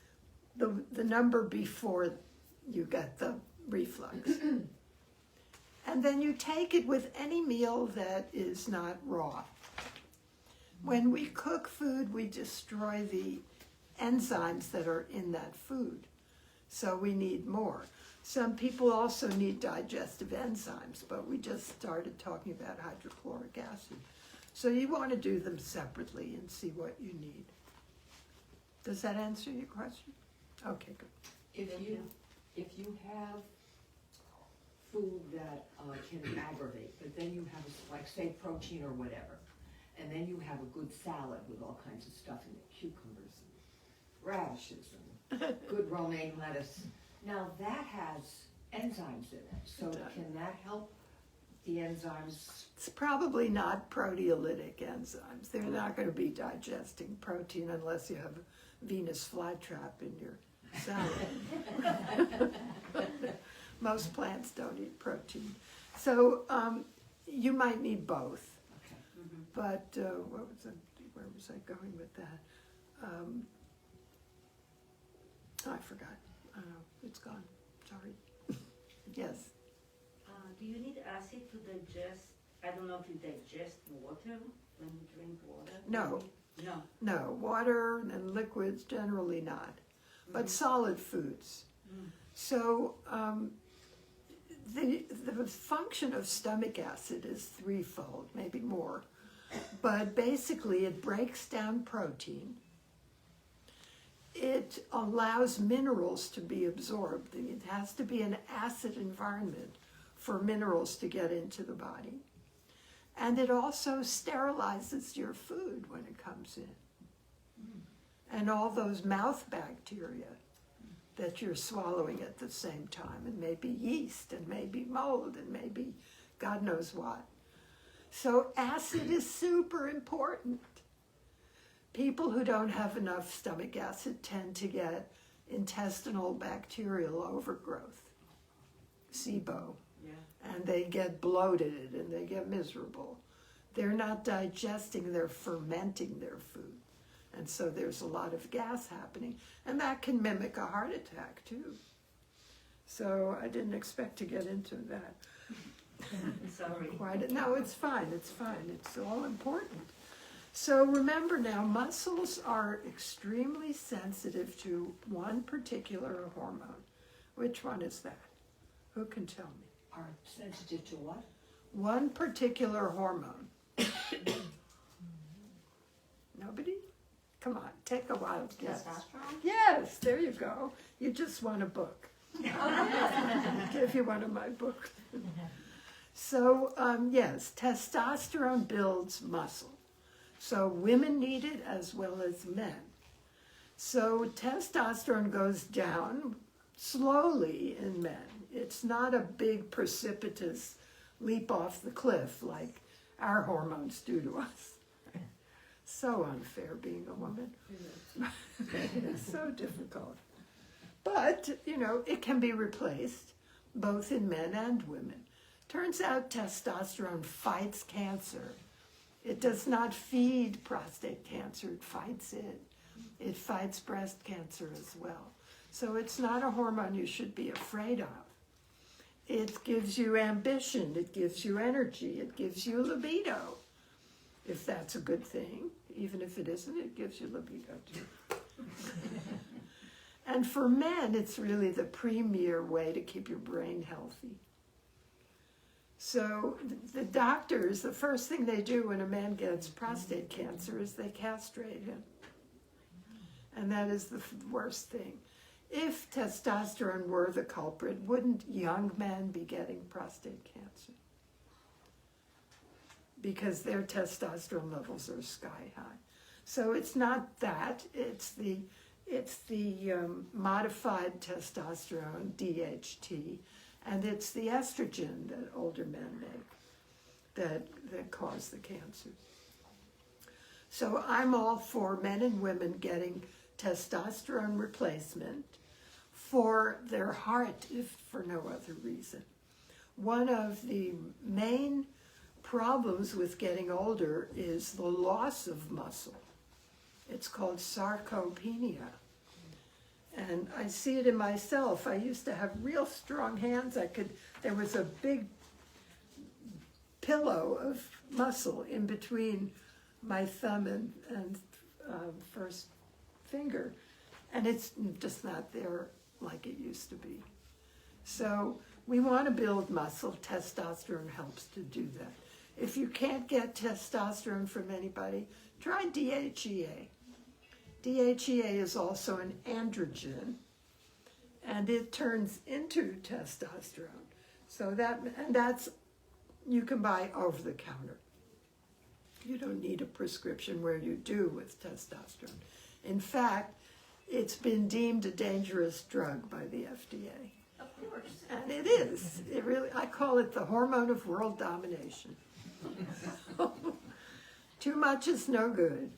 the number before you get the reflux. And then you take it with any meal that is not raw. When we cook food, we destroy the enzymes that are in that food. So we need more. Some people also need digestive enzymes, but we just started talking about hydrochloric acid. So you want to do them separately and see what you need. Does that answer your question? Okay, good. If you have food that can aggravate, but then you have, like, say, protein or whatever, and then you have a good salad with all kinds of stuff in it, cucumbers and radishes and good romaine lettuce. Now that has enzymes in it, so can that help the enzymes? It's probably not proteolytic enzymes. They're not going to be digesting protein unless you have a Venus flytrap in your salad. Most plants don't eat protein. So you might need both. Okay. But where was I going with that? I forgot. It's gone. Sorry. Yes. Do you need acid to digest? I don't know if you digest water when you drink water. No. No. No. Water and liquids, generally not. But solid foods. So the function of stomach acid is threefold, maybe more. But basically it breaks down protein. It allows minerals to be absorbed. It has to be an acid environment for minerals to get into the body. And it also sterilizes your food when it comes in. And all those mouth bacteria that you're swallowing at the same time, and maybe yeast, and maybe mold, and maybe God knows what. So acid is super important. People who don't have enough stomach acid tend to get intestinal bacterial overgrowth, SIBO, and they get bloated and they get miserable. They're not digesting, they're fermenting their food. And so there's a lot of gas happening, and that can mimic a heart attack too. So I didn't expect to get into that. Sorry. No, it's fine, it's fine. It's all important. So remember now, muscles are extremely sensitive to one particular hormone. Which one is that? Who can tell me? Are sensitive to what? One particular hormone. Nobody? Come on, take a wild guess. Testosterone? Yes, there you go. You just won a book. Give you one of my books. So, yes, testosterone builds muscle. So women need it as well as men. So testosterone goes down slowly in men. It's not a big precipitous leap off the cliff like our hormones do to us. So unfair being a woman. It's so difficult. But, it can be replaced both in men and women. Turns out testosterone fights cancer. It does not feed prostate cancer, it fights it. It fights breast cancer as well. So it's not a hormone you should be afraid of. It gives you ambition, it gives you energy, it gives you libido. If that's a good thing, even if it isn't, it gives you libido too. And for men, it's really the premier way to keep your brain healthy. So the doctors, the first thing they do when a man gets prostate cancer is they castrate him. And that is the worst thing. If testosterone were the culprit, wouldn't young men be getting prostate cancer? Because their testosterone levels are sky high. So it's not that, it's the modified testosterone, DHT, and it's the estrogen that older men make that cause the cancers. So I'm all for men and women getting testosterone replacement for their heart, if for no other reason. One of the main problems with getting older is the loss of muscle. It's called sarcopenia. And I see it in myself. I used to have real strong hands. There was a big pillow of muscle in between my thumb and first finger. And it's just not there like it used to be. So we want to build muscle. Testosterone helps to do that. If you can't get testosterone from anybody, try DHEA. DHEA is also an androgen, and it turns into testosterone. So that's you can buy over the counter. You don't need a prescription where you do with testosterone. In fact, it's been deemed a dangerous drug by the FDA. Of course. And it is. I call it the hormone of world domination. Too much is no good.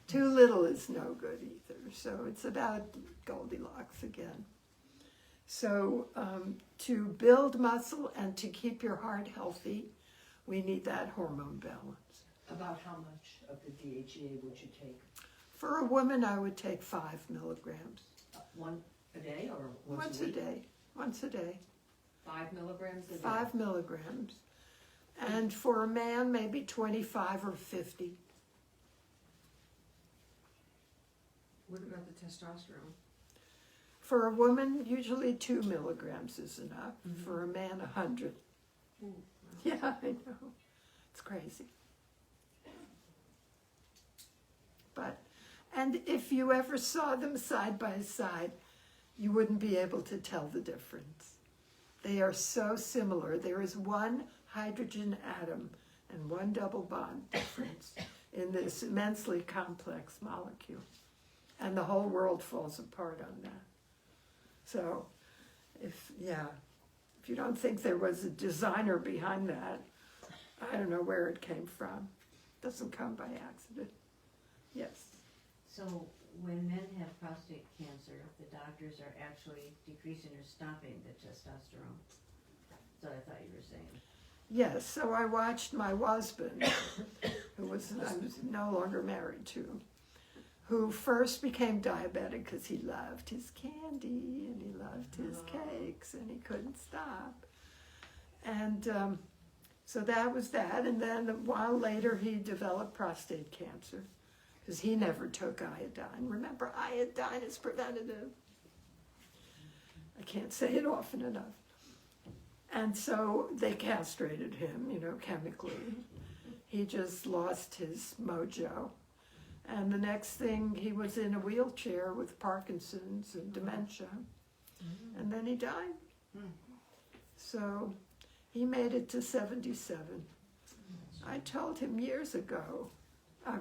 Too little is no good either. So it's about Goldilocks again. So to build muscle and to keep your heart healthy, we need that hormone balance. About how much of the DHEA would you take? For a woman, I would take 5 milligrams. One a day or Once a a week? day. Once a day. 5 milligrams a day? 5 milligrams. And for a man, maybe 25 or 50. What about the testosterone? For a woman, usually 2 milligrams is enough. For a man, 100. Yeah, I know. It's crazy. And if you ever saw them side by side, you wouldn't be able to tell the difference. They are so similar. There is one hydrogen atom and one double bond difference in this immensely complex molecule. And the whole world falls apart on that. So, if you don't think there was a designer behind that, I don't know where it came from. It doesn't come by accident. Yes. So when men have prostate cancer, the doctors are actually decreasing or stopping the testosterone. That's what I thought you were saying. Yes, so I watched my husband, who I was no longer married to, who first became diabetic because he loved his candy and he loved his cakes and he couldn't stop. And so that was that. And then a while later, he developed prostate cancer because he never took iodine. Remember, iodine is preventative. I can't say it often enough. And so they castrated him, chemically. He just lost his mojo. And the next thing, he was in a wheelchair with Parkinson's and dementia. And then he died. So he made it to 77. I told him years ago, I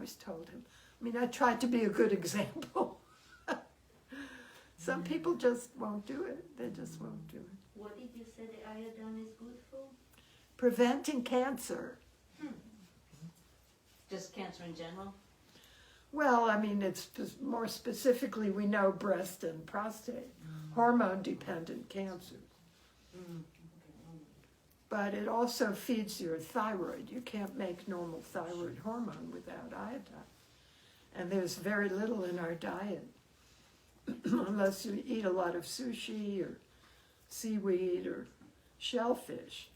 tried to be a good example. Some people just won't do it. They just won't do it. What did you say the iodine is good for? Preventing cancer. Just cancer in general? Well, it's more specifically, we know breast and prostate, hormone-dependent cancers. But it also feeds your thyroid. You can't make normal thyroid hormone without iodine. And there's very little in our diet, unless you eat a lot of sushi or seaweed or shellfish.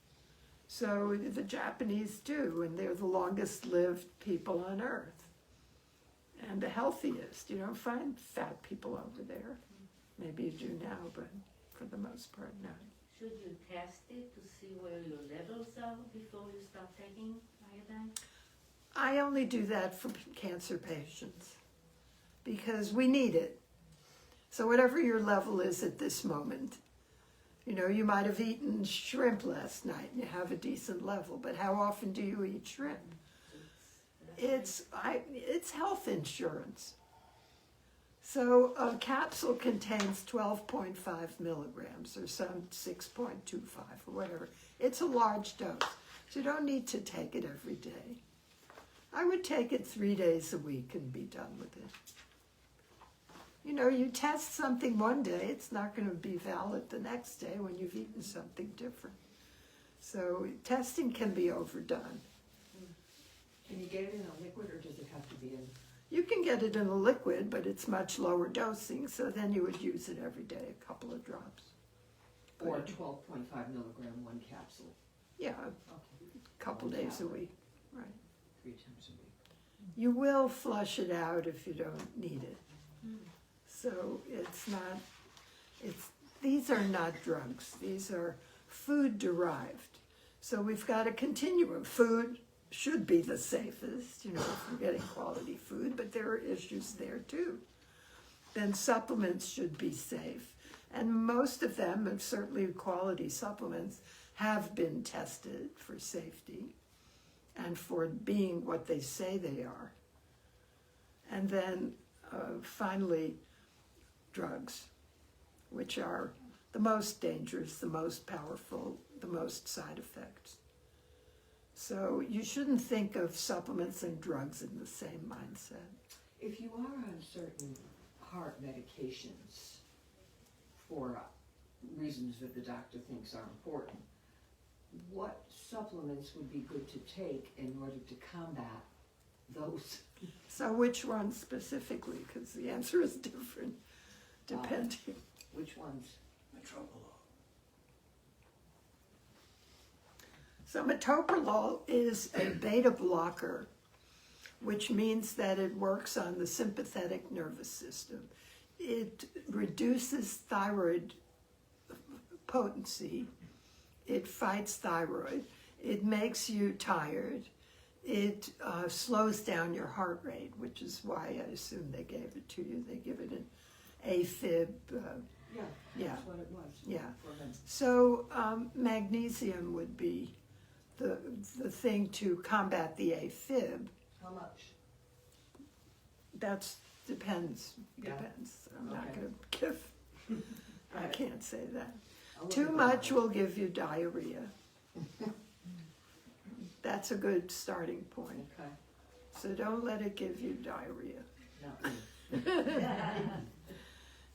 So the Japanese do, and they're the longest lived people on earth. And the healthiest. You don't find fat people over there. Maybe you do now, but for the most part, no. Should you test it to see where your levels are before you start taking iodine? I only do that for cancer patients because we need it. So whatever your level is at this moment, you might have eaten shrimp last night and you have a decent level, but how often do you eat shrimp? It's health insurance. So a capsule contains 12.5 milligrams or some 6.25 or whatever. It's a large dose, so you don't need to take it every day. I would take it 3 days a week and be done with it. You test something one day, it's not going to be valid the next day when you've eaten something different. So testing can be overdone. Can you get it in a liquid or does it have to be in? You can get it in a liquid, but it's much lower dosing, so then you would use it every day, a couple of drops. Or 12.5 milligram, one capsule? Yeah, Okay. a couple days a week, right. 3 times a week. You will flush it out if you don't need it. So these are not drugs. These are food derived. So we've got a continuum. Food should be the safest, if you're getting quality food, but there are issues there too. Then supplements should be safe. And most of them, and certainly quality supplements, have been tested for safety and for being what they say they are. And then finally, drugs, which are the most dangerous, the most powerful, the most side effects. So you shouldn't think of supplements and drugs in the same mindset. If you are on certain heart medications for reasons that the doctor thinks are important, what supplements would be good to take in order to combat those? So which ones specifically? Because the answer is different depending. Which ones? So metoprolol is a beta blocker, which means that it works on the sympathetic nervous system. It reduces thyroid potency. It fights thyroid. It makes you tired. It slows down your heart rate, which is why I assume they gave it to you. They give it an AFib. Yeah, that's what it was. Yeah. For him. So magnesium would be the thing to combat the AFib. How much? That's depends. Yeah. Depends. I'm not Okay. going to give. I Right. can't say that. I'll look Too at much that. will give you diarrhea. That's a good starting point. Okay. So don't let it give you diarrhea. No.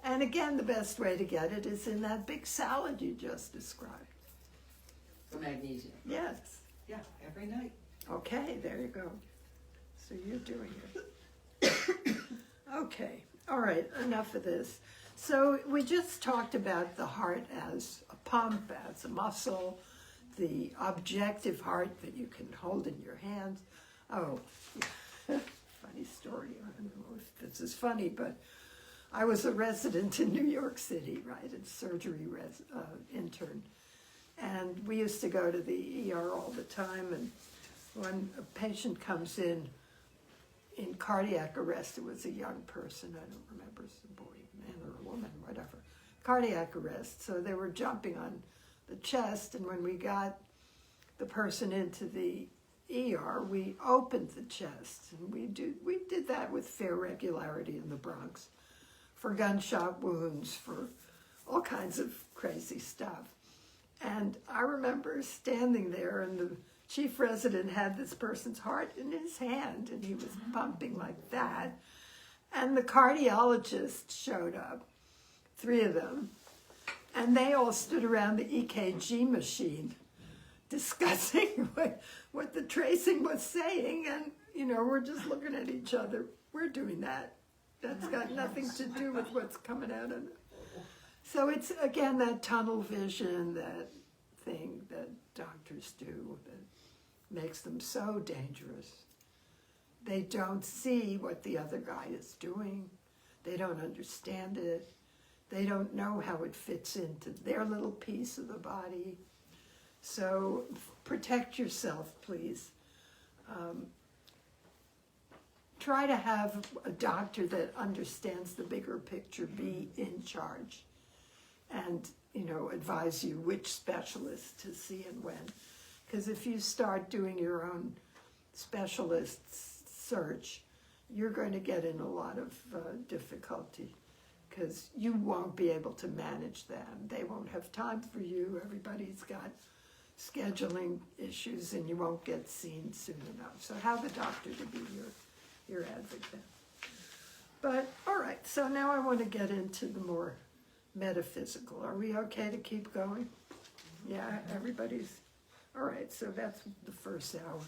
And again, the best way to get it is in that big salad you just described. For magnesium. Yes. Yeah, every night. Okay, there you go. So you're doing it. Okay, all right, enough of this. So we just talked about the heart as a pump, as a muscle, the objective heart that you can hold in your hands. Oh, funny story. I don't know if this is funny, but I was a resident in New York City, right, a surgery intern. And we used to go to the ER all the time, and when a patient comes in cardiac arrest, it was a young person, I don't remember, it's a boy, man or a woman, whatever, cardiac arrest, so they were jumping on the chest, and when we got the person into the ER, we opened the chest, and we did that with fair regularity in the Bronx, for gunshot wounds, for all kinds of crazy stuff. And I remember standing there, and the chief resident had this person's heart in his hand, and he was pumping like that. And the cardiologist showed up, 3 of them, and they all stood around the EKG machine discussing what the tracing was saying. And, you know, we're just looking at each other. We're doing that. That's got nothing to do with what's coming out of it. So it's, again, that tunnel vision, that thing that doctors do that makes them so dangerous. They don't see what the other guy is doing. They don't understand it. They don't know how it fits into their little piece of the body. So protect yourself, please. Try to have a doctor that understands the bigger picture be in charge, and, you know, advise you which specialist to see and when. Because if you start doing your own specialist search, you're going to get in a lot of difficulty, because you won't be able to manage them. They won't have time for you. Everybody's got scheduling issues, and you won't get seen soon enough. So have a doctor to be your advocate. But, all right, so now I want to get into the more metaphysical. Are we okay to keep going? Yeah, everybody's, all right, so that's the first hour.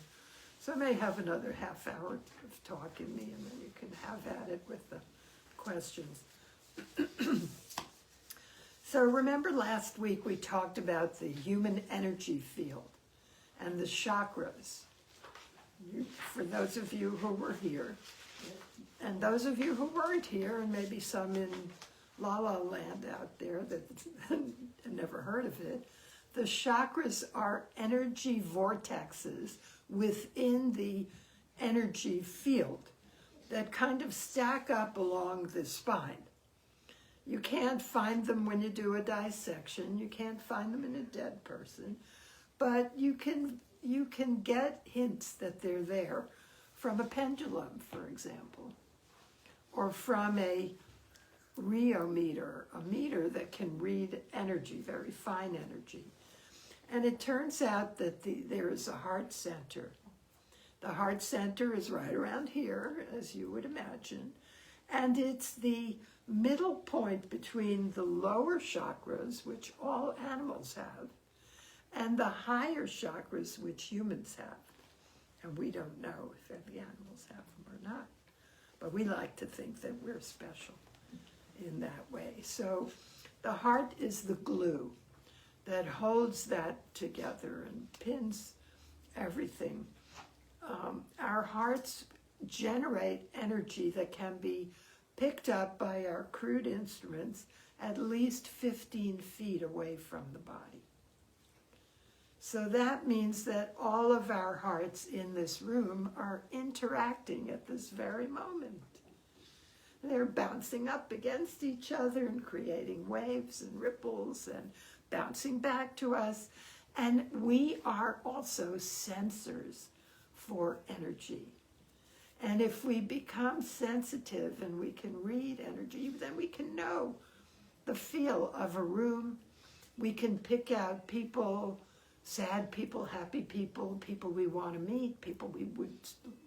So I may have another half hour of talk in me, and then you can have at it with the questions. So remember last week we talked about the human energy field and the chakras. For those of you who were here, and those of you who weren't here, and maybe some in La La Land out there that never heard of it, the chakras are energy vortexes within the energy field that kind of stack up along the spine. You can't find them when you do a dissection. You can't find them in a dead person, but you can get hints that they're there from a pendulum, for example, or from a rheometer, a meter that can read energy, very fine energy. And it turns out that there is a heart center. The heart center is right around here, as you would imagine, and it's the middle point between the lower chakras, which all animals have, and the higher chakras, which humans have. And we don't know if the animals have them or not, but we like to think that we're special in that way. So the heart is the glue that holds that together and pins everything. Our hearts generate energy that can be picked up by our crude instruments at least 15 feet away from the body. So that means that all of our hearts in this room are interacting at this very moment. They're bouncing up against each other and creating waves and ripples and bouncing back to us. And we are also sensors for energy. And if we become sensitive and we can read energy, then we can know the feel of a room. We can pick out people, sad people, happy people, people we want to meet, people we would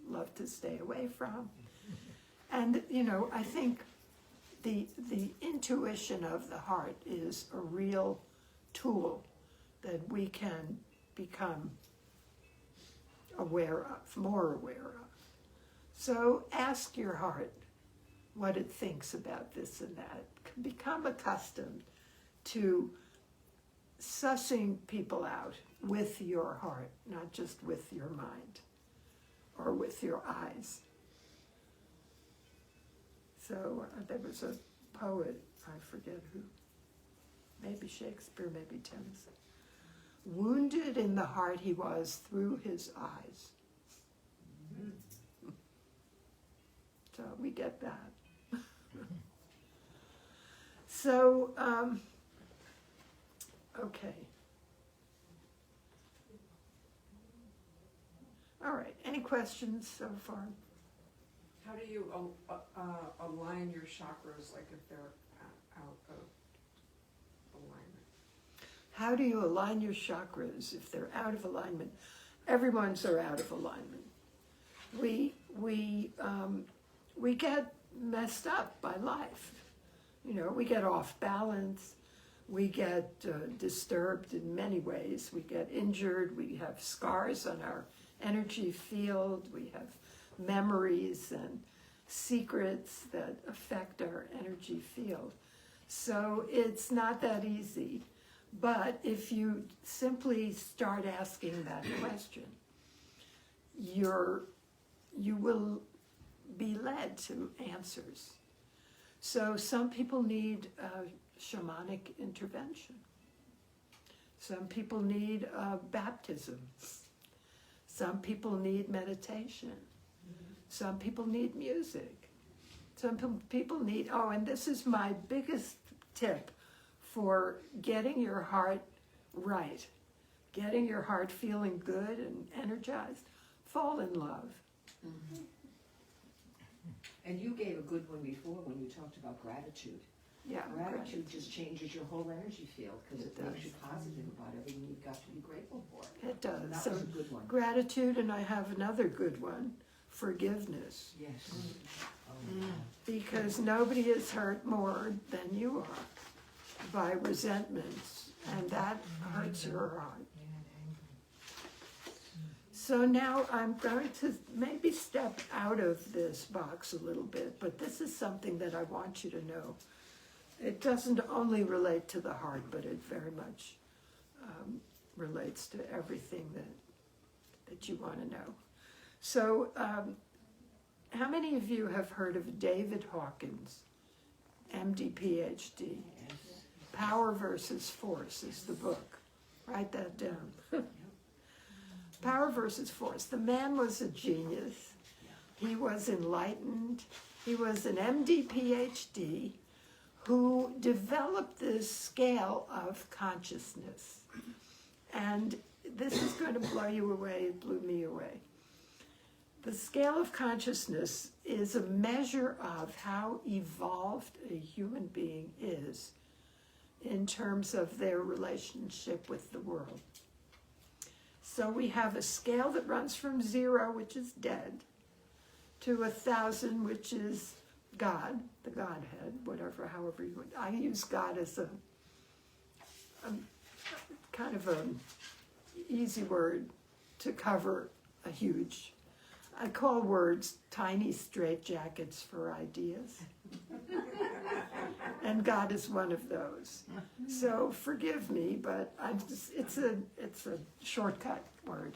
love to stay away from. And, you know, I think the intuition of the heart is a real tool that we can become aware of, more aware of. So ask your heart, what it thinks about this and that. Become accustomed to sussing people out with your heart, not just with your mind or with your eyes. So there was a poet, I forget who, maybe Shakespeare, maybe Tennyson. Wounded in the heart he was through his eyes. So we get that. So, okay. All right, any questions so far? How do you align your chakras, like if they're out of alignment? How do you align your chakras if they're out of alignment? Everyone's are out of alignment. We get messed up by life. You know, we get off balance. We get disturbed in many ways. We get injured. We have scars on our energy field. We have memories and secrets that affect our energy field. So it's not that easy. But if you simply start asking that question, you will be led to answers. So some people need shamanic intervention. Some people need baptism. Some people need meditation. Some people need music. Some people need, and this is my biggest tip for getting your heart right, getting your heart feeling good and energized. Fall in love. Mm-hmm. And you gave a good one before when you talked about gratitude. Yeah, Gratitude just changes your whole energy field because it It makes you does. positive about everything you've got to be grateful for. It does. And that So was a good one. gratitude, and I have another good one, forgiveness. Yes. Because nobody is hurt more than you are by resentments, and that hurts your heart. So now I'm going to maybe step out of this box a little bit, but this is something that I want you to know. It doesn't only relate to the heart, but it very much relates to everything that you want to know. So how many of you have heard of David Hawkins, MD, PhD? Yes. Power versus Force is the book. Write that down. Power versus Force. The man was a genius. He was enlightened. He was an MD, PhD who developed this scale of consciousness. And this is going to blow you away. It blew me away. The scale of consciousness is a measure of how evolved a human being is in terms of their relationship with the world. So we have a scale that runs from 0, which is dead, to 1,000, which is God, the Godhead, whatever, however you would. I use God as a kind of an easy word to cover a huge. I call words tiny straitjackets for ideas. And God is one of those. So forgive me, but it's a shortcut word.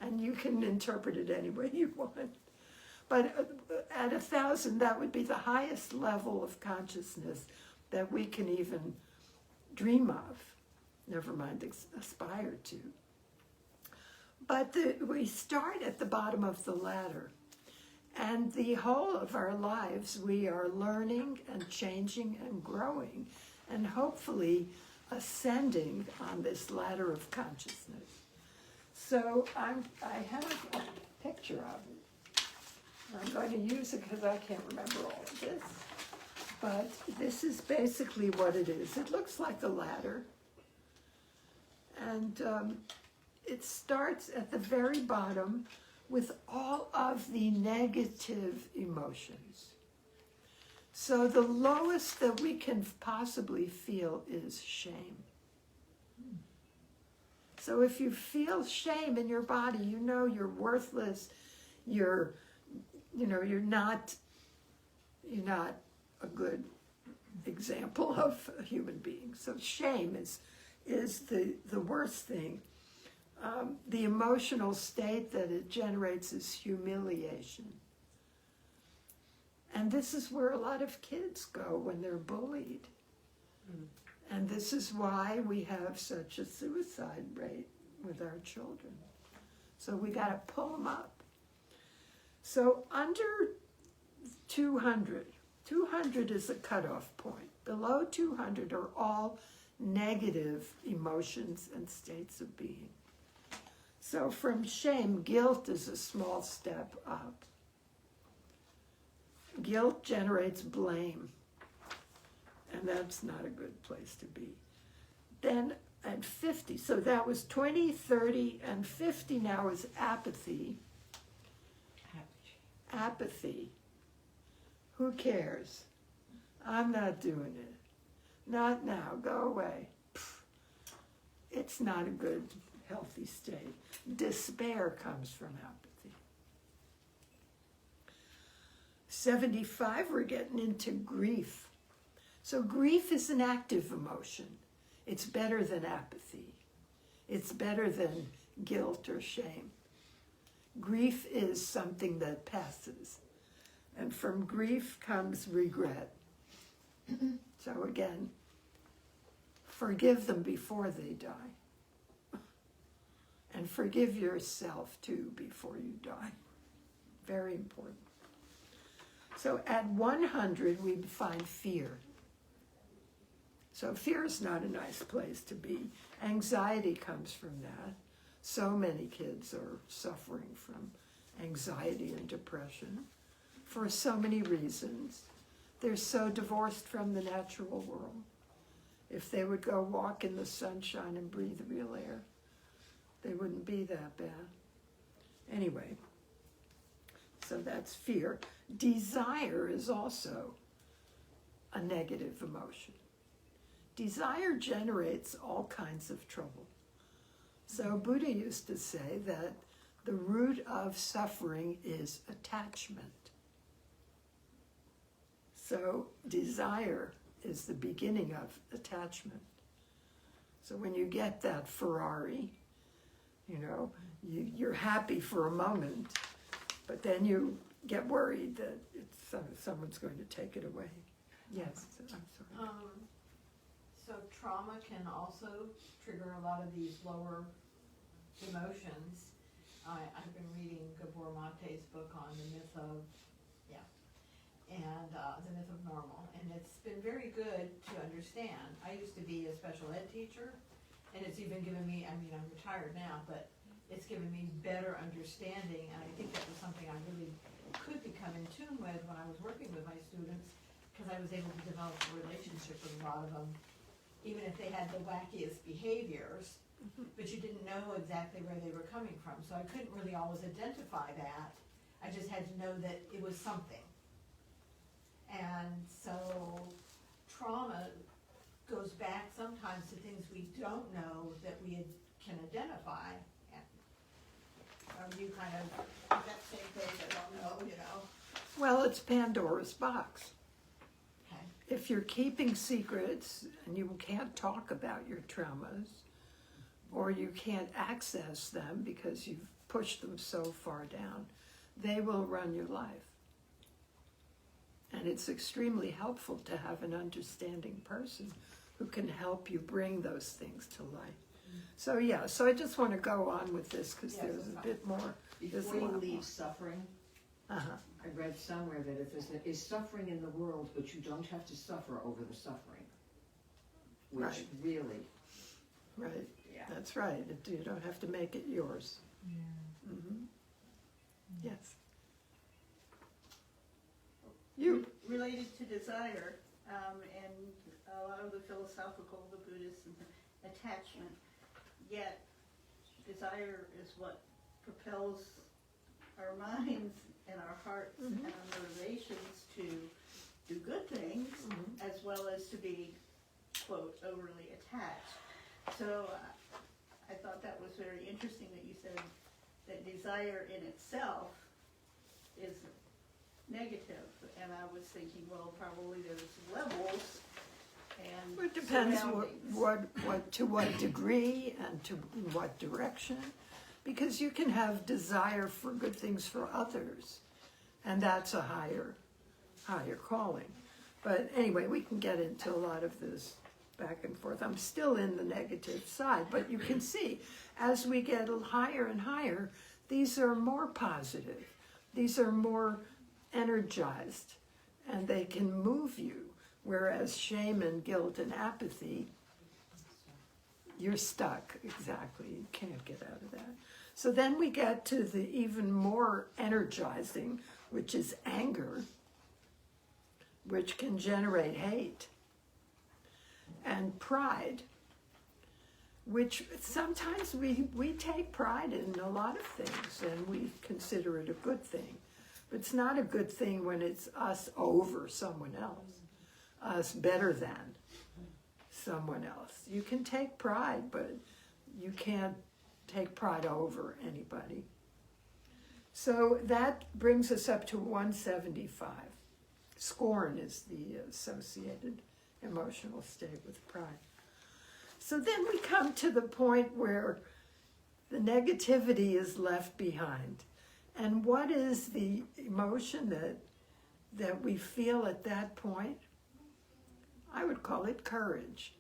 And you can interpret it any way you want. But at 1,000, that would be the highest level of consciousness that we can even dream of, never mind aspire to. But we start at the bottom of the ladder. And the whole of our lives, we are learning and changing and growing and hopefully ascending on this ladder of consciousness. So I have a picture of it. I'm going to use it because I can't remember all of this. But this is basically what it is. It looks like a ladder. And it starts at the very bottom with all of the negative emotions. So the lowest that we can possibly feel is shame. So if you feel shame in your body, you know you're worthless, you're not you're not a good example of a human being. So shame is the worst thing. The emotional state that it generates is humiliation. And this is where a lot of kids go when they're bullied. And this is why we have such a suicide rate with our children. So we got to pull them up. So under 200, 200 is a cutoff point. Below 200 are all negative emotions and states of being. So from shame, guilt is a small step up. Guilt generates blame, and that's not a good place to be. Then at 50, so that was 20, 30, and 50 now is apathy. Apathy. Who cares? I'm not doing it. Not now. Go away. Pfft. It's not a good, healthy state. Despair comes from apathy. 75, we're getting into grief. So grief is an active emotion. It's better than apathy. It's better than guilt or shame. Grief is something that passes. And from grief comes regret. So again, forgive them before they die. And forgive yourself too before you die. Very important. So at 100, we find fear. So fear is not a nice place to be. Anxiety comes from that. So many kids are suffering from anxiety and depression for so many reasons. They're so divorced from the natural world. If they would go walk in the sunshine and breathe real air, they wouldn't be that bad. Anyway, so that's fear. Desire is also a negative emotion. Desire generates all kinds of trouble. So Buddha used to say that the root of suffering is attachment. So desire is the beginning of attachment. So when you get that Ferrari, you know, you're happy for a moment, but then you get worried that someone's going to take it away. Yes, I'm sorry. So trauma can also trigger a lot of these lower emotions. I've been reading Gabor Mate's book on the myth of, the myth of normal, and it's been very good to understand. I used to be a special ed teacher, and it's even given me, I mean, I'm retired now, but it's given me better understanding, and I think that was something I really could become in tune with when I was working with my students, because I was able to develop a relationship with a lot of them, even if they had the wackiest behaviors, but you didn't know exactly where they were coming from. So I couldn't really always identify that. I just had to know that it was something. And so trauma goes back sometimes to things we don't know that we can identify. And you kind of, that same place, I don't know, you know. Well, it's Pandora's box. Okay. If you're keeping secrets and you can't talk about your traumas, or you can't access them because you've pushed them so far down, they will run your life. And it's extremely helpful to have an understanding person who can help you bring those things to light. So yeah, so I just want to go on with this because Yes, there's a that's bit more. There's Before a you lot leave more. suffering, Uh-huh. I read somewhere that if is suffering in the world, but you don't have to suffer over the suffering. Which Right. really, Right, yeah. that's right. You don't have to make it yours. Yeah. Mm-hmm. Yes. You. Related to desire, and a lot of the philosophical, the Buddhist, and attachment, yet desire is what propels our minds and our hearts and our motivations to do good things, as well as to be, quote, overly attached. So I thought that was very interesting that you said that desire in itself is negative. And I was thinking, well, probably there's levels and It depends surroundings. to what degree and to what direction, because you can have desire for good things for others, and that's a higher calling. But anyway, we can get into a lot of this back and forth. I'm still in the negative side, but you can see as we get higher and higher, these are more positive. These are more energized, and they can move you. Whereas shame and guilt and apathy, you're stuck, exactly. You can't get out of that. So then we get to the even more energizing, which is anger, which can generate hate, and pride, which sometimes we take pride in a lot of things, and we consider it a good thing. But it's not a good thing when it's us over someone else. Us better than someone else. You can take pride, but you can't take pride over anybody. So that brings us up to 175. Scorn is the associated emotional state with pride. So then we come to the point where the negativity is left behind. And what is the emotion that we feel at that point? I would call it courage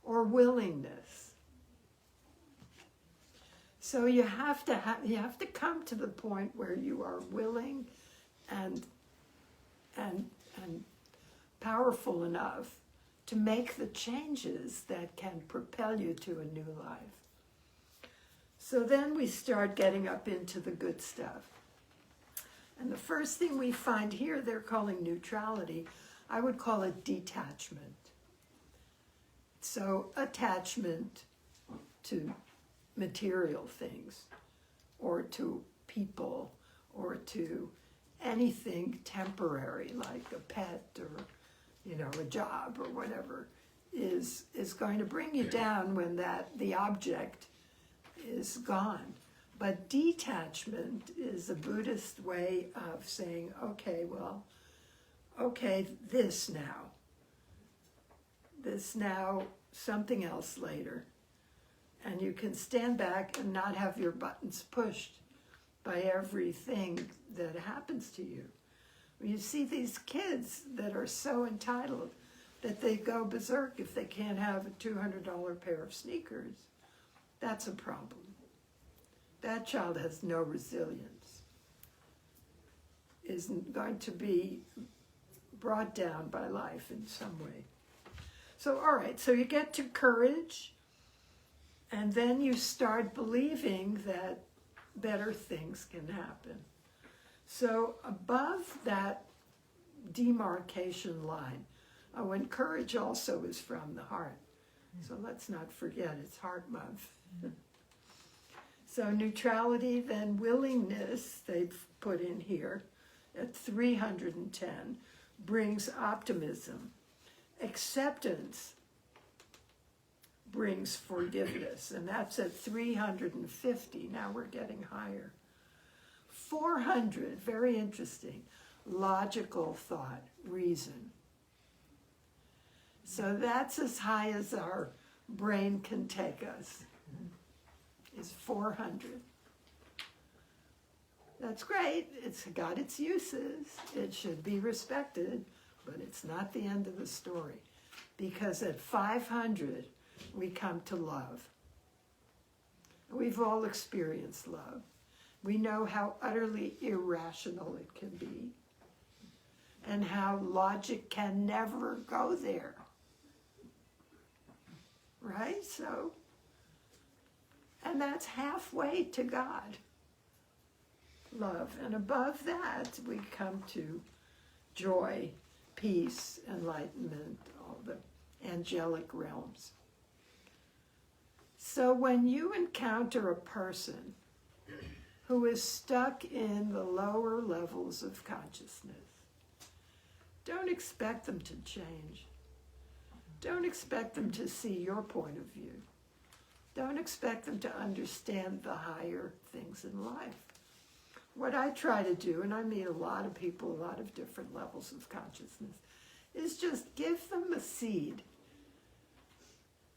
or willingness. So you have to come to the point where you are willing and powerful enough to make the changes that can propel you to a new life. So then we start getting up into the good stuff. And the first thing we find here, they're calling neutrality. I would call it detachment. So attachment to material things, or to people, or to anything temporary like a pet or a job or whatever is going to bring you down when the object is gone. But detachment is a Buddhist way of saying, okay, this now, something else later. And you can stand back and not have your buttons pushed by everything that happens to you. You see these kids that are so entitled that they go berserk if they can't have a $200 pair of sneakers. That's a problem. That child has no resilience, is going to be brought down by life in some way. So, all right, so you get to courage, and then you start believing that better things can happen. So above that demarcation line, and courage also is from the heart. So let's not forget, it's Heart Month. So neutrality, then willingness, they've put in here at 310, brings optimism. Acceptance brings forgiveness, and that's at 350. Now we're getting higher. 400, very interesting, logical thought, reason. So that's as high as our brain can take us, is 400. That's great, it's got its uses, it should be respected, but it's not the end of the story. Because at 500, we come to love. We've all experienced love. We know how utterly irrational it can be, and how logic can never go there. Right? So, and that's halfway to God. Love. And above that, we come to joy, peace, enlightenment, all the angelic realms. So when you encounter a person who is stuck in the lower levels of consciousness, don't expect them to change. Don't expect them to see your point of view. Don't expect them to understand the higher things in life. what I try to do, and I meet a lot of people, a lot of different levels of consciousness, is just give them a seed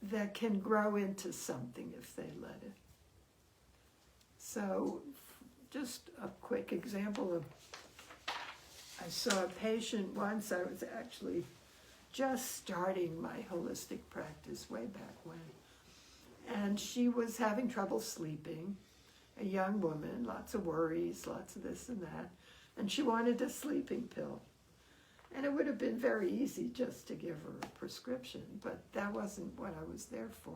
that can grow into something if they let it. So, just a quick example of, I saw a patient once. I was actually just starting my holistic practice way back when. And she was having trouble sleeping, a young woman, lots of worries, lots of this and that. And she wanted a sleeping pill. And it would have been very easy just to give her a prescription, but that wasn't what I was there for.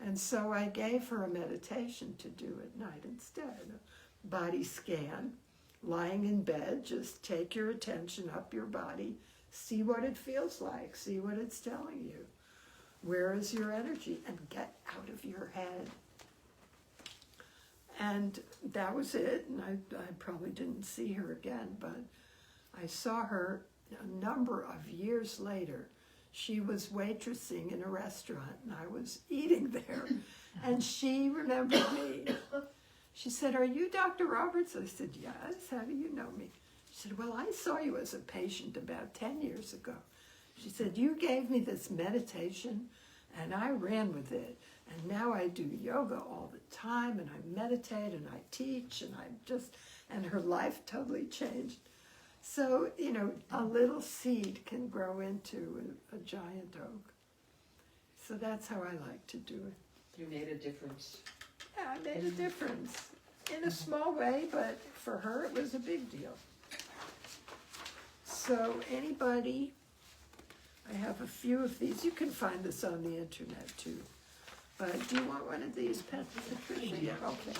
And so I gave her a meditation to do at night instead. A body scan, lying in bed, just take your attention up your body, see what it feels like, see what it's telling you. Where is your energy? And get out of your head. And that was it. And I probably didn't see her again, but I saw her a number of years later. She was waitressing in a restaurant, and I was eating there. And she remembered me. She said, "Are you Dr. Roberts?" I said, "Yes. How do you know me?" She said, "Well, I saw you as a patient about 10 years ago." She said, "You gave me this meditation, and I ran with it. And now I do yoga all the time, and I meditate, and I teach, and her life totally changed." So, you know, a little seed can grow into a giant oak. So that's how I like to do it. You made a difference. Yeah, I made a difference in a small way, but for her it was a big deal. So anybody, I have a few of these. You can find this on the internet too. But do you want one of these, Patricia? Yeah, okay.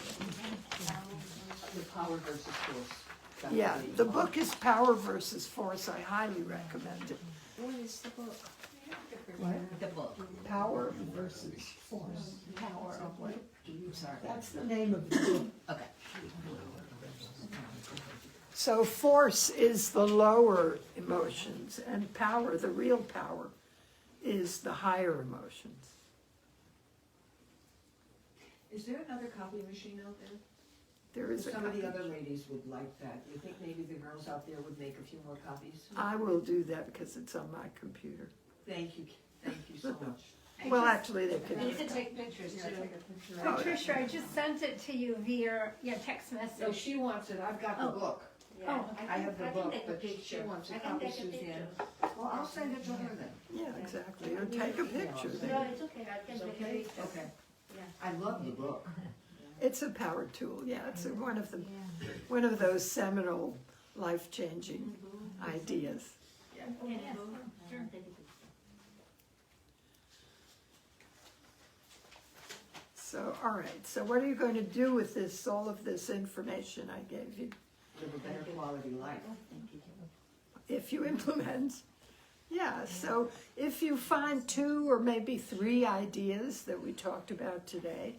The power versus force. That's Yeah, what the book is Power versus Force. I highly recommend it. What is the book? What? The book. Power versus Force. Power of what? Sorry. That's the name of the book. Okay. So force is the lower emotions, and power, the real power, is the higher emotions. Is there another copy machine out there? There is a Some of the copy. other ladies would like that. You think maybe the girls out there would make a few more copies? I will do that because it's on my computer. Thank you so much. Well, actually, they could. You can take pictures Yeah, too. take a picture. Oh, Patricia, I just sent it to you via your text So message. she wants it, I've got the book. Yeah, Oh, I have the can book, take a but she picture. wants a I can copy, take a Suzanne. picture. Well, I'll send it to her then. Yeah, exactly. Or take a picture. No, it's okay, I can It's take a okay? picture. Okay. Yeah. I love the book. It's a power tool. Yeah, it's one of those seminal, life-changing ideas. Yeah, Yes, sure. take a picture. So, all right. So what are you going to do with this, all of this information I gave you? Live a better quality life. Thank you. If you implement. Yeah, so if you find 2 or maybe 3 ideas that we talked about today,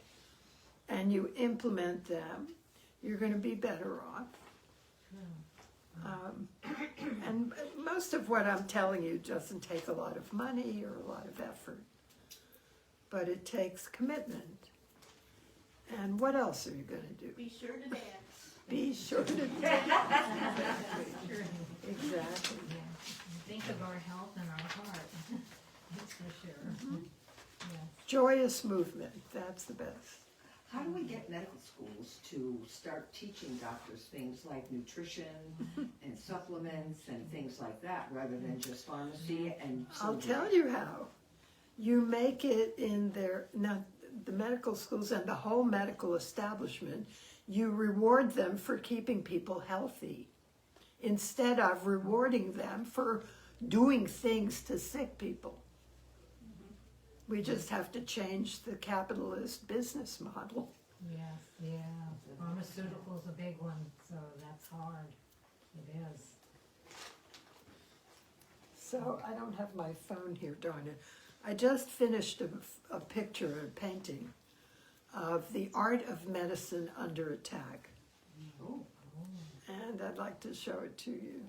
and you implement them, you're going to be better off. And most of what I'm telling you doesn't take a lot of money or a lot of effort, but it takes commitment. And what else are you going to do? Be sure to dance. Be sure to do. Exactly. Think of our health and our heart, that's for sure. Yes. Joyous movement, that's the best. How do we get medical schools to start teaching doctors things like nutrition and supplements and things like that, rather than just pharmacy and I'll surgery? tell you how. You make it in the medical schools and the whole medical establishment, you reward them for keeping people healthy instead of rewarding them for doing things to sick people. We just have to change the capitalist business model. Yes, yeah, pharmaceutical's a big one, so that's hard, it is. So I don't have my phone here, darn it. I just finished a picture, a painting of the art of medicine under attack. Oh, And I'd like to show it to you.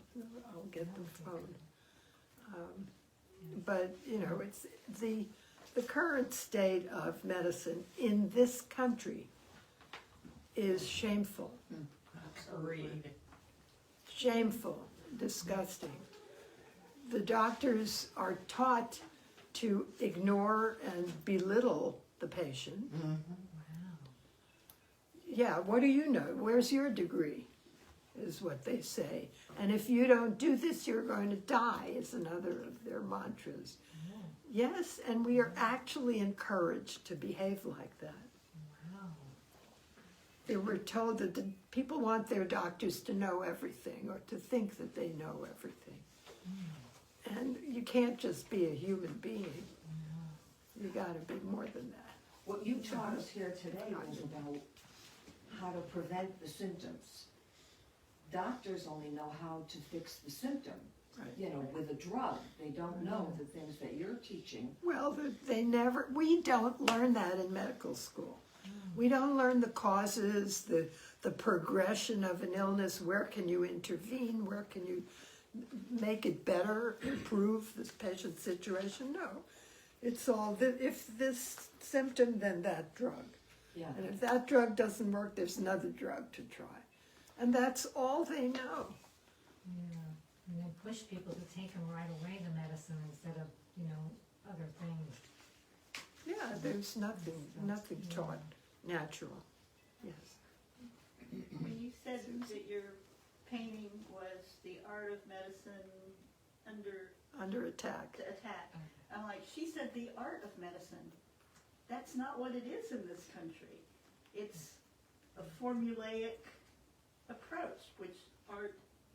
I'll get the phone. But, you know, it's the current state of medicine in this country is shameful. Agreed. Shameful, disgusting. The doctors are taught to ignore and belittle the patient. Yeah, what do you know? Where's your degree? Is what they say. And if you don't do this, you're going to die, is another of their mantras. Yes, and we are actually encouraged to behave like that. Wow. They were told that the people want their doctors to know everything or to think that they know everything. And you can't just be a human being. You gotta be more than that. What you taught us here today was about how to prevent the symptoms. Doctors only know how to fix the symptom, Right. you know, with a drug. They don't know the things that you're teaching. Well, we don't learn that in medical school. We don't learn the causes, the progression of an illness, where can you intervene, where can you make it better, improve this patient's situation. No, it's all, if this symptom, then that drug. Yeah. And if that drug doesn't work, there's another drug to try. And that's all they know. Yeah, and they push people to take them right away, the medicine, instead of, other things. Yeah, there's nothing taught natural. Yes. When you said that your painting was the art of medicine Under attack. to attack, I'm like, she said the art of medicine. That's not what it is in this country. It's a formulaic approach, which art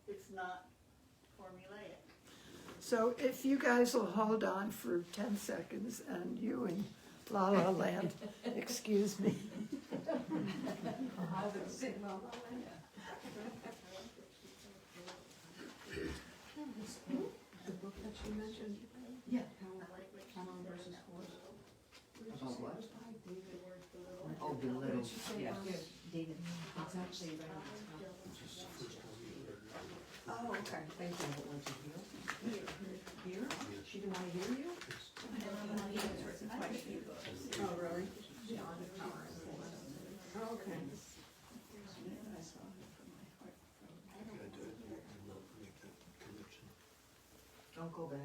is not formulaic. So if you guys will hold on for 10 seconds, and you and La La Land, excuse me. The book that you mentioned? Yeah. Hammer versus Horse. About what? David Ward, the little. Oh, the little, What did she say? yeah. David. It's actually right on top. Oh, okay, thank you. Here? She didn't want to hear you? Oh, really? Oh, okay. Don't go back.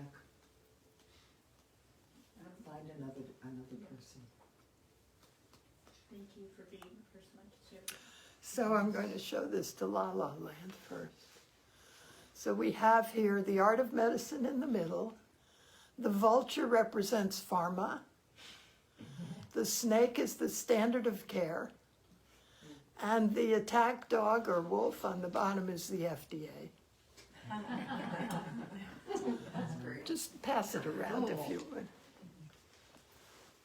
Find another person. Thank you for being the first one to share. So I'm going to show this to La La Land first. So we have here the art of medicine in the middle. The vulture represents pharma. The snake is the standard of care. And the attack dog or wolf on the bottom is the FDA. Just pass it around if you would.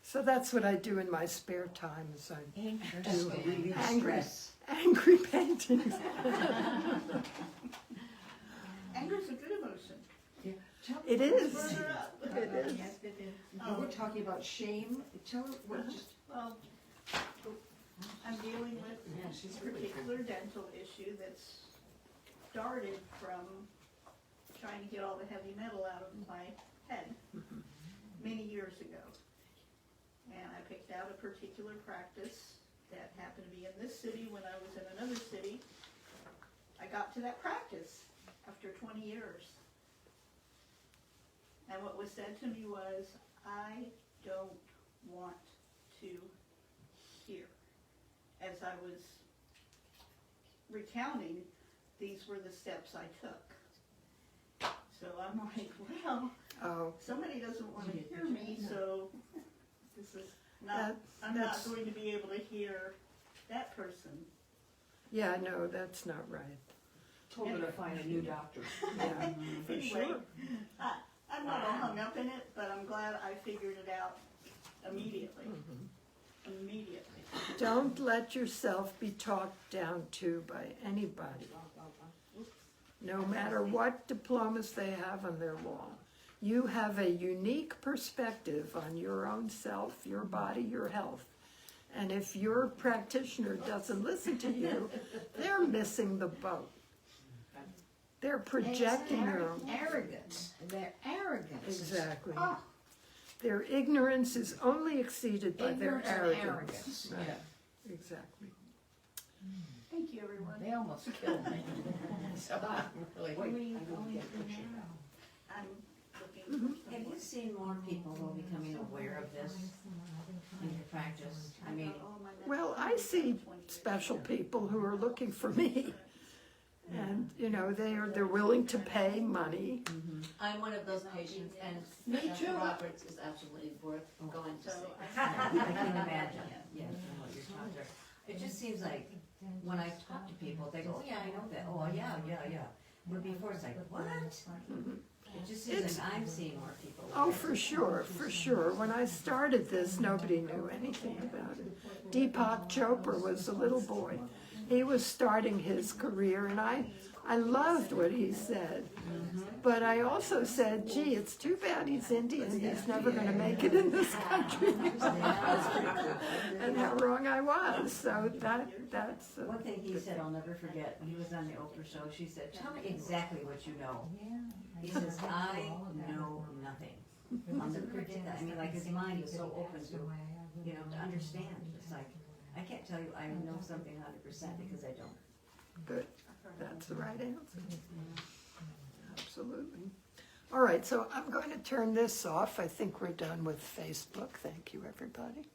So that's what I do in my spare time, is I do Relieve angry, stress. angry paintings. Anger's a good emotion. Yeah. Tell It me is. Further up. It is. You were talking about shame. Tell her what just. Well, I'm dealing with a particular dental issue that's started from trying to get all the heavy metal out of my head many years ago. And I picked out a particular practice that happened to be in this city. When I was in another city, I got to that practice after 20 years. And what was said to me was, I don't want to hear. As I was recounting, these were the steps I took. So I'm like, well, Oh, somebody doesn't want to hear me, so this is not, I'm that's- not going to be able to hear that person. yeah, no, that's not right. Told her to find a new doctor. Yeah, for Anyway, sure. I'm not all hung up in it, but I'm glad I figured it out immediately. Immediately. Don't let yourself be talked down to by anybody, no matter what diplomas they have on their wall. You have a unique perspective on your own self, your body, your health. And if your practitioner doesn't listen to you, they're missing the boat. They're projecting their own. Arrogance, they're arrogant. Exactly. Oh. Their ignorance is only exceeded by their Ignorance and arrogance. arrogance, Right. yeah. Exactly. Thank you, everyone. They almost killed me. So I'm really. Wait, I don't get a picture. I'm looking for Have you seen more people who are becoming aware of this in your practice? I mean, Well, I see special people who are looking for me. And, you know, they're willing to pay money. I'm one of those patients, and Me Dr. too. Roberts is absolutely worth going to So see. I I can imagine, yes, I know what you're talking about. It just seems like, when I talk to people, they go, oh yeah, I know that, oh yeah. But before it's like, what? It just seems It's- like I'm seeing more people. Oh, for sure, for sure. When I started this, nobody knew anything about it. Deepak Chopra was a little boy. He was starting his career, and I loved what he said. But I also said, gee, it's too bad he's Indian. He's never going to make it in this country. And how wrong I was. So that's... One thing he said I'll never forget, when he was on the Oprah show, she said, tell me exactly what you know. He says, I know nothing. I'll never forget that. I mean, like his mind was so open to, you know, to understand. It's like, I can't tell you I know something 100% because I don't. good. That's the right answer. Absolutely. All right, so I'm going to turn this off. I think we're done with Facebook. Thank you, everybody.